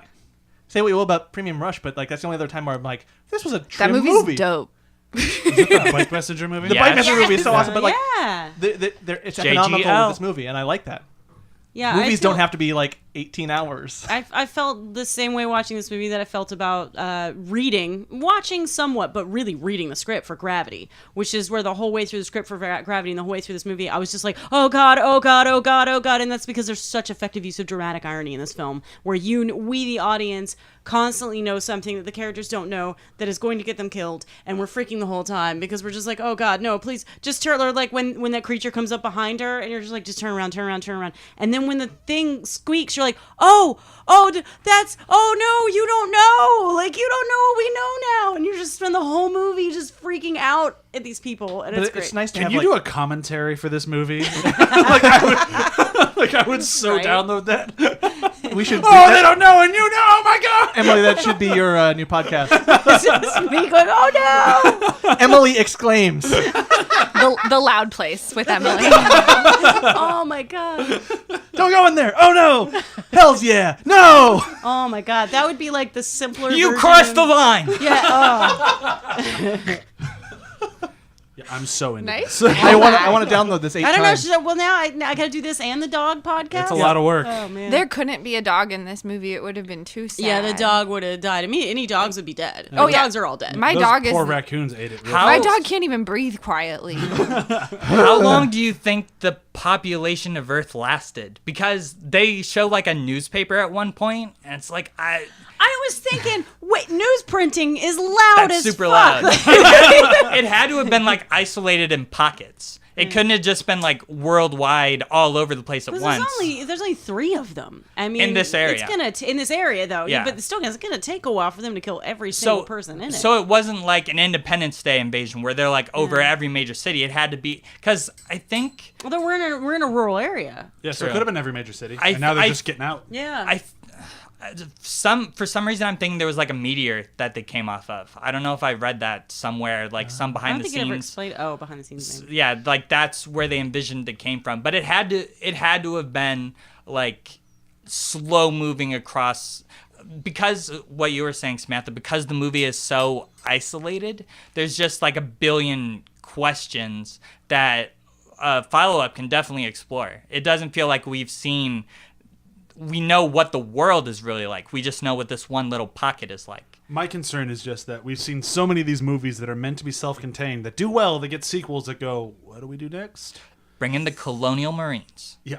D: say what you will about Premium Rush, but like that's the only other time where I'm like, this was a
B: that
D: trim
B: movie's
D: movie.
B: dope.
A: The Bike Messenger movie?
D: The
C: Yes.
D: Bike Messenger movie is so awesome, but like,
E: yeah,
D: it's
C: JGL.
D: economical with this movie, and I like that.
E: yeah.
D: Movies don't have to be like 18 hours.
E: I felt the same way watching this movie that I felt about watching somewhat, but really reading the script for Gravity, which is where the whole way through the script for Gravity and the whole way through this movie, I was just like, oh God, oh God, oh God, oh God. And that's because there's such effective use of dramatic irony in this film, where we, the audience, constantly know something that the characters don't know that is going to get them killed, and we're freaking the whole time because we're just like, oh God, no, please, just turn, or like when that creature comes up behind her and you're just like, just turn around, and then when the thing squeaks, you're like, oh no, you don't know, like, you don't know what we know now, and you just spend the whole movie just freaking out at these people, and it's great.
D: It's nice to
A: Can
D: have
A: you do a commentary for this movie? I would so
E: Right?
A: download that.
D: we should.
A: Oh, they don't know, and you know. Oh my God.
D: Emily, that should be your new podcast.
E: It's just me going, oh no.
D: Emily exclaims.
B: The loud place with Emily.
E: Oh my God.
D: Don't go in there. Oh no. Hells yeah. No.
E: Oh my God. That would be like the simpler
C: You
E: version
C: crossed
E: of-
C: the line.
E: Yeah. Oh.
A: Yeah, I'm so into
B: Nice.
A: this.
D: I want to download this 8
E: I don't know.
D: times.
E: She's like, well, now I got to do this and the dog podcast.
A: That's a lot of work.
E: Oh man.
B: There couldn't be a dog in this movie. It would have been too sad.
E: Yeah, the dog would have died. I mean, any dogs would be dead.
B: Oh, yeah.
E: Dogs are all dead.
B: My
A: Those
B: dog is.
A: poor raccoons ate it.
C: How-
B: My dog can't even breathe quietly.
C: How long do you think the population of Earth lasted? Because they show like a newspaper at one point, and it's like
E: I was thinking, wait, news printing is loud
C: that's
E: as
C: super
E: fuck.
C: loud. It had to have been like isolated in pockets. It couldn't have just been like worldwide all over the place at once.
E: There's only 3 of them. I mean,
C: In this area.
E: It's gonna in this area though.
C: Yeah.
E: But still, it's gonna take a while for them to kill every single person in it.
C: So it wasn't like an Independence Day invasion where they're like over every major city. It had to be because I think
E: although we're in a rural area.
A: Yeah, so it
C: True.
A: could have been every major city,
C: I-
A: and now they're
C: I-
A: just getting out.
E: Yeah.
C: for some reason I'm thinking there was like a meteor that they came off of. I don't know if I read that somewhere, like some
E: I
C: behind
E: don't
C: the
E: think it ever
C: scenes.
E: explained. Oh, behind the scenes. Maybe.
C: Yeah, like that's where they envisioned it came from. But it had to have been like slow moving across, because what you were saying, Samantha, because the movie is so isolated, there's just like a billion questions that follow-up can definitely explore. It doesn't feel like we know what the world is really like. We just know what this one little pocket is like.
A: My concern is just that we've seen so many of these movies that are meant to be self-contained that do well, they get sequels that go, what do we do next?
C: Bring in the Colonial Marines.
A: Yeah.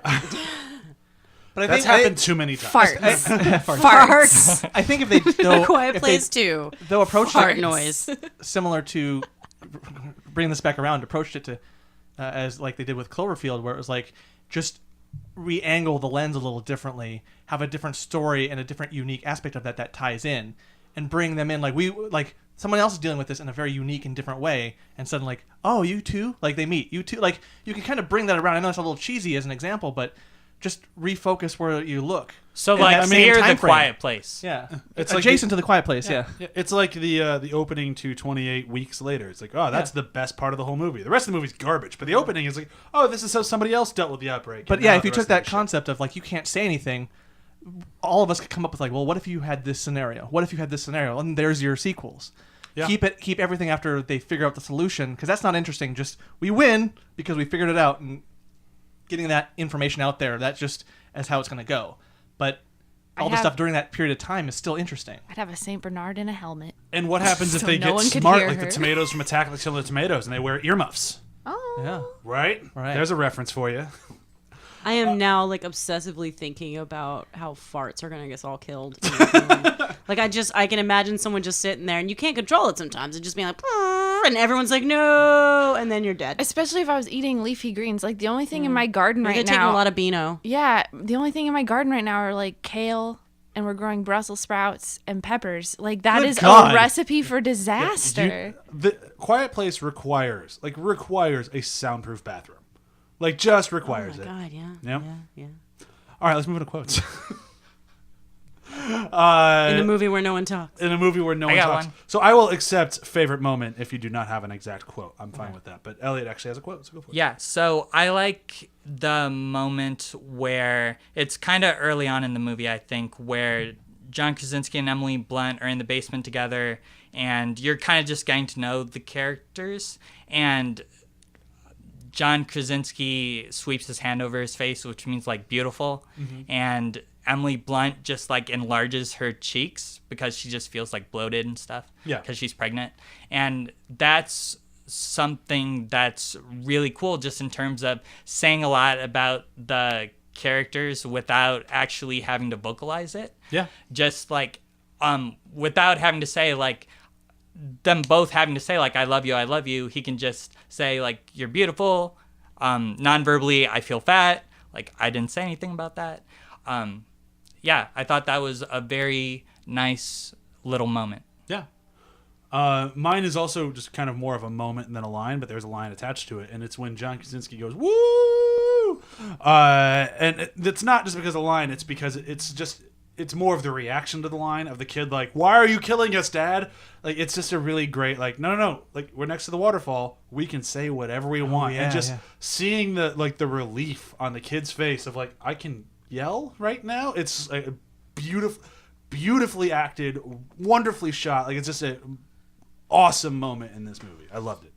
D: But I
A: That's
D: think
A: happened too many times.
B: Farts.
E: Farts.
D: I think if they though,
E: Quiet
D: if
E: Place too.
D: they'll approach
E: Fart
D: it
E: noise.
D: similar to bringing this back around, approached it to as like they did with Cloverfield, where it was like just re-angle the lens a little differently, have a different story and a different unique aspect of that ties in, and bring them in like someone else is dealing with this in a very unique and different way, and suddenly like, oh, you too, like they meet you too, like you can kind of bring that around. I know it's a little cheesy as an example, but just refocus where you look.
C: So
D: in
C: like
D: that same
C: near the
D: time frame.
C: Quiet Place.
D: Yeah,
A: It's
D: it's
A: like
D: adjacent to the Quiet Place. Yeah.
A: Yeah, it's like the opening to 28 Weeks Later. It's like, oh, that's the best part of the whole movie. The rest of the movie's garbage, but the opening is like, oh, this is how somebody else dealt with the outbreak.
D: But
A: And
D: yeah,
A: now
D: if you
A: the
D: took
A: rest
D: that
A: of the
D: concept of like you can't say anything, all of us could come up with like, well, what if you had this scenario? What if you had this scenario? And there's your sequels.
A: Yeah.
D: Keep everything after they figure out the solution, because that's not interesting. Just we win because we figured it out, and getting that information out there, that's just as how it's going to go. But all the stuff during that period of time is still interesting.
B: I'd have a Saint Bernard in a helmet.
A: And what happens if
B: So
A: they
B: no
A: get
B: one could
A: smart,
B: hear
A: like
B: her.
A: the tomatoes from Attack of the Killer Tomatoes, and they wear earmuffs?
B: Oh.
D: Yeah.
A: Right?
D: Right.
A: There's a reference for you.
E: I am now like obsessively thinking about how farts are gonna get us all killed. in the film. Like I can imagine someone just sitting there and you can't control it sometimes. It just being like, "Prrr," and everyone's like, no, and then you're dead.
B: Especially if I was eating leafy greens. Like the only thing in my garden
E: They're
B: right
E: taking
B: now.
E: a lot of Beano.
B: Yeah, the only thing in my garden right now are like kale, and we're growing Brussels sprouts and peppers. Like that
D: Good
B: is
D: God.
B: a recipe for disaster.
A: The Quiet Place requires a soundproof bathroom. Like, just
E: Oh
A: requires
E: my
A: it.
E: god, yeah.
A: Yep.
E: Yeah.
A: All right, let's move into quotes.
E: In a movie where no one talks.
A: In a movie where no one
C: got
A: talks.
C: one.
A: So I will accept favorite moment if you do not have an exact quote. I'm fine with that. But Elliot actually has a quote, so go for it.
C: Yeah, so I like the moment where it's kind of early on in the movie, I think, where John Krasinski and Emily Blunt are in the basement together, and you're kind of just getting to know the characters. And John Krasinski sweeps his hand over his face, which means like beautiful, and Emily Blunt just like enlarges her cheeks because she just feels like bloated and stuff.
A: Yeah.
C: Because she's pregnant, and that's something that's really cool, just in terms of saying a lot about the characters without actually having to vocalize it.
A: Yeah.
C: Just like without having to say like them both having to say like I love you, he can just say like you're beautiful, non-verbally I feel fat, like I didn't say anything about that. Yeah, I thought that was a very nice little moment.
A: Yeah. Mine is also just kind of more of a moment than a line, but there's a line attached to it, and it's when John Krasinski goes, woo! And it's not just because of the line, it's because it's more of the reaction to the line of the kid, like, why are you killing us, Dad? Like, it's just a really great, like, no, like, we're next to the waterfall, we can say whatever we want.
D: Yeah,
A: and just seeing the relief on the kid's face of, like, I can yell right now. It's a beautifully acted, wonderfully shot. Like, it's just an awesome moment in this movie. I loved it.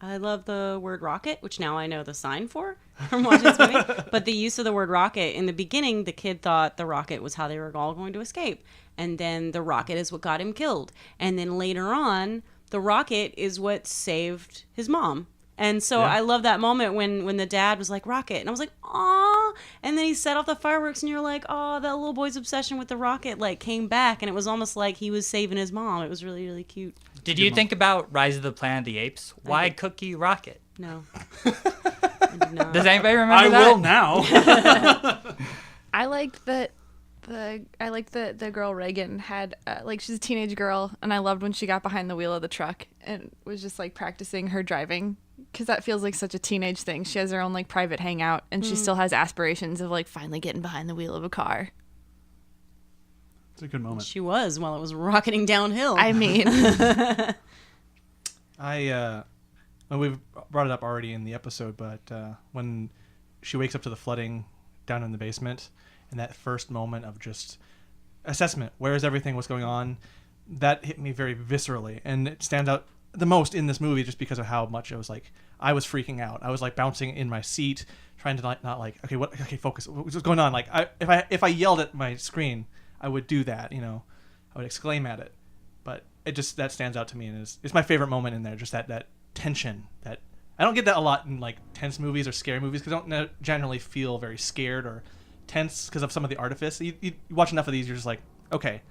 E: I love the word rocket, which now I know the sign for from watching this movie. But the use of the word rocket, in the beginning, the kid thought the rocket was how they were all going to escape. And then the rocket is what got him killed. And then later on, the rocket is what saved his mom. And so I love that moment when the dad was like, rocket. And I was like, aw. And then he set off the fireworks and you're like, oh, that little boy's obsession with the rocket like came back. And it was almost like he was saving his mom. It was really, really cute.
C: Did you think about Rise of the Planet of the Apes? Why Cookie Rocket?
E: No. I did not.
C: Does anybody remember
A: I
C: that?
A: will now.
B: I liked that the girl Reagan had like she's a teenage girl, and I loved when she got behind the wheel of the truck and was just like practicing her driving, because that feels like such a teenage thing. She has her own like private hangout, and she still has aspirations of like finally getting behind the wheel of a car.
A: It's a good moment.
E: She was while it was rocketing downhill.
B: I mean,
D: Well, we've brought it up already in the episode, but when she wakes up to the flooding down in the basement, and that first moment of just assessment, where is everything, what's going on, that hit me very viscerally, and it stands out the most in this movie just because of how much it was like I was freaking out. I was like bouncing in my seat, trying to not like okay, focus, what's going on? Like if I yelled at my screen, I would do that, I would exclaim at it, but it just that stands out to me, and it's my favorite moment in there. Just that tension that I don't get that a lot in like tense movies or scary movies, because I don't generally feel very scared or tense because of some of the artifice. You watch enough of these, you're just like, okay,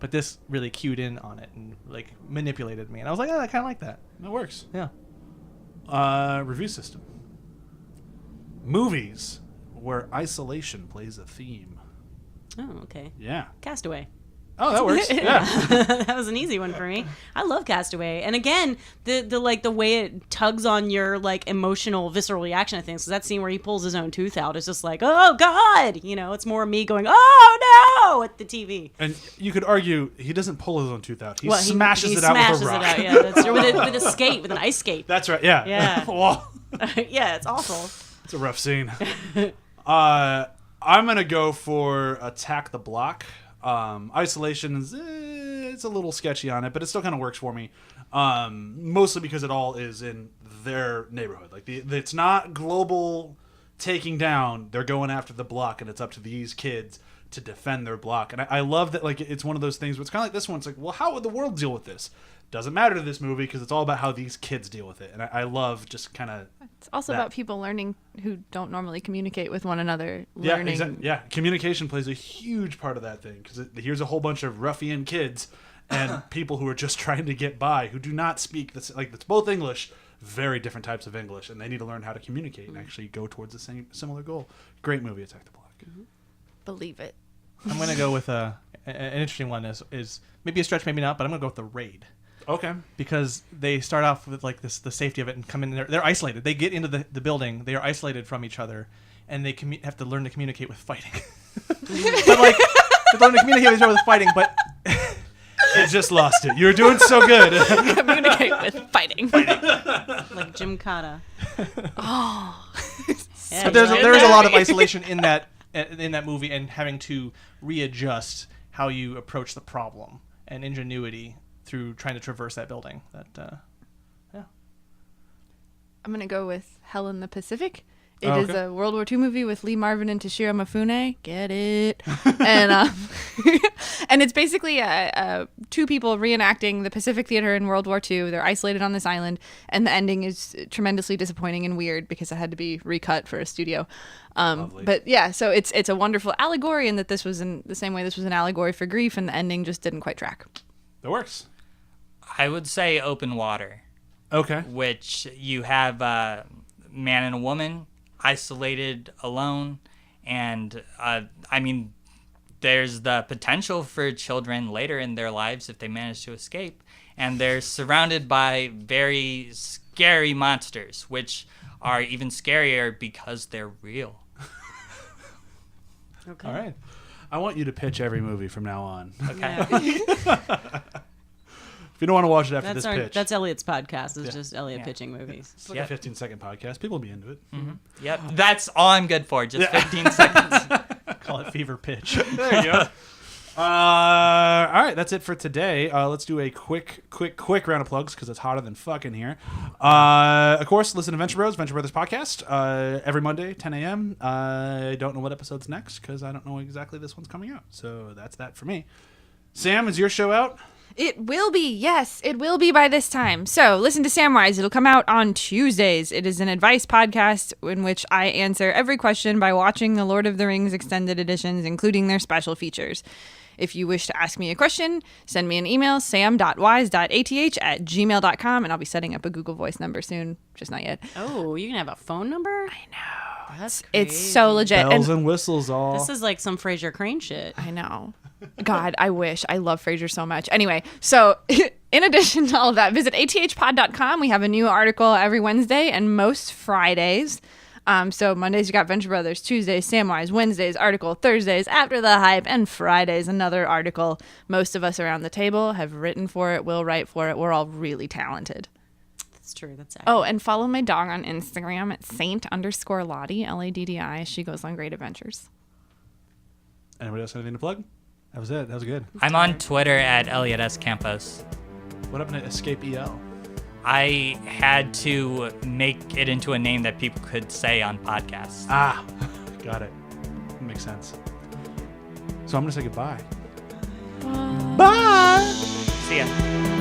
D: but this really cued in on it and like manipulated me, and I was like, I kind of like that.
A: That works.
D: Yeah.
A: Review system. Movies where isolation plays a theme.
E: Oh, okay.
A: Yeah.
E: Castaway.
A: Oh, that works. Yeah.
E: That was an easy one for me. I love Castaway, and again, the way it tugs on your like emotional, visceral reaction to things. So that scene where he pulls his own tooth out is just like, oh God, it's more me going, oh no, at the TV.
A: And you could argue he doesn't pull his own tooth out. He
E: Well,
A: smashes it out with a rock.
E: Yeah, that's true. With a skate, with an ice skate.
A: That's right. Yeah.
E: Yeah.
A: Whoa.
E: Yeah, it's awful.
A: It's a rough scene. I'm gonna go for Attack the Block. Isolation is it's a little sketchy on it, but it still kind of works for me. Mostly because it all is in their neighborhood. Like it's not global taking down. They're going after the block, and it's up to these kids to defend their block. And I love that. Like it's one of those things where it's kind of like this one. It's like, well, how would the world deal with this? Doesn't matter to this movie because it's all about how these kids deal with it. And I love just kind of.
B: it's also about people learning who don't normally communicate with one another.
A: Yeah,
B: Learning.
A: exactly. Yeah, communication plays a huge part of that thing, because here's a whole bunch of ruffian kids and people who are just trying to get by, who do not speak this, like it's both English, very different types of English, and they need to learn how to communicate and actually go towards the same similar goal. Great movie, Attack the Block.
B: Believe it.
D: I'm gonna go with an interesting one is maybe a stretch, maybe not, but I'm gonna go with The Raid.
A: Okay.
D: Because they start off with like the safety of it and come in. They're isolated. They get into the building. They are isolated from each other, and they have to learn to communicate with fighting. But like they learn to communicate with each other with fighting, but
A: You just lost it. You were doing so good.
B: Communicate with fighting.
E: Like Jim Cotta.
B: Oh.
E: Yeah,
D: but there
E: you're
D: is a
E: right.
D: lot of isolation in that movie, and having to readjust how you approach the problem and ingenuity through trying to traverse that building.
B: I'm gonna go with Hell in the Pacific. It is a World War II movie with Lee Marvin and Toshiro Mifune. Get it? And and it's basically two people reenacting the Pacific Theater in World War II. They're isolated on this island, and the ending is tremendously disappointing and weird because it had to be recut for a studio. But yeah, so it's a wonderful allegory, in that this was in the same way this was an allegory for grief, and the ending just didn't quite track.
A: That works.
C: I would say Open Water,
A: Okay.
C: which you have a man and a woman isolated, alone, and I mean, there's the potential for children later in their lives if they manage to escape, and they're surrounded by very scary monsters, which are even scarier because they're real.
E: Okay.
A: All right. I want you to pitch every movie from now on.
C: Okay.
A: If you don't want to watch it after this pitch.
E: That's Elliot's podcast. It's just Elliot pitching movies.
A: It's like a 15-second podcast. People will be into it.
C: Mm-hmm. Yep. That's all I'm good for. Just 15 seconds.
D: Call it fever pitch.
A: There you go. All right, that's it for today. Let's do a quick round of plugs because it's hotter than fucking here. Of course, listen to Venture Brothers podcast, every Monday, 10 a.m. I don't know what episode's next because I don't know exactly this one's coming out. So that's that for me. Sam, is your show out?
B: It will be, yes, it will be by this time. So listen to Samwise. It'll come out on Tuesdays. It is an advice podcast in which I answer every question by watching the Lord of the Rings extended editions, including their special features. If you wish to ask me a question, send me an email, sam.wise.ath@gmail.com, and I'll be setting up a Google Voice number soon, just not yet.
E: Oh, you can have a phone number?
B: I know.
E: That's
B: It's
E: crazy.
B: so legit.
A: Bells and whistles all.
E: This is like some Fraser Crane shit.
B: I know. God, I wish. I love Frasier so much. Anyway, so in addition to all of that, visit athpod.com. We have a new article every Wednesday and most Fridays. So Mondays you got Venture Brothers, Tuesdays Samwise, Wednesdays article, Thursdays After the Hype, and Fridays another article. Most of us around the table have written for it, will write for it. We're all really talented.
E: That's true. That's accurate.
B: Oh, and follow my dog on Instagram at Saint_Lottie, Laddi. She goes on great adventures.
A: Anybody else have anything to plug? That was it. That was good.
C: I'm on Twitter at Elliot Campos.
A: What happened to Escape EL?
C: I had to make it into a name that people could say on podcasts.
A: Ah, got it. Makes sense. So I'm going to say goodbye. Bye.
C: See ya.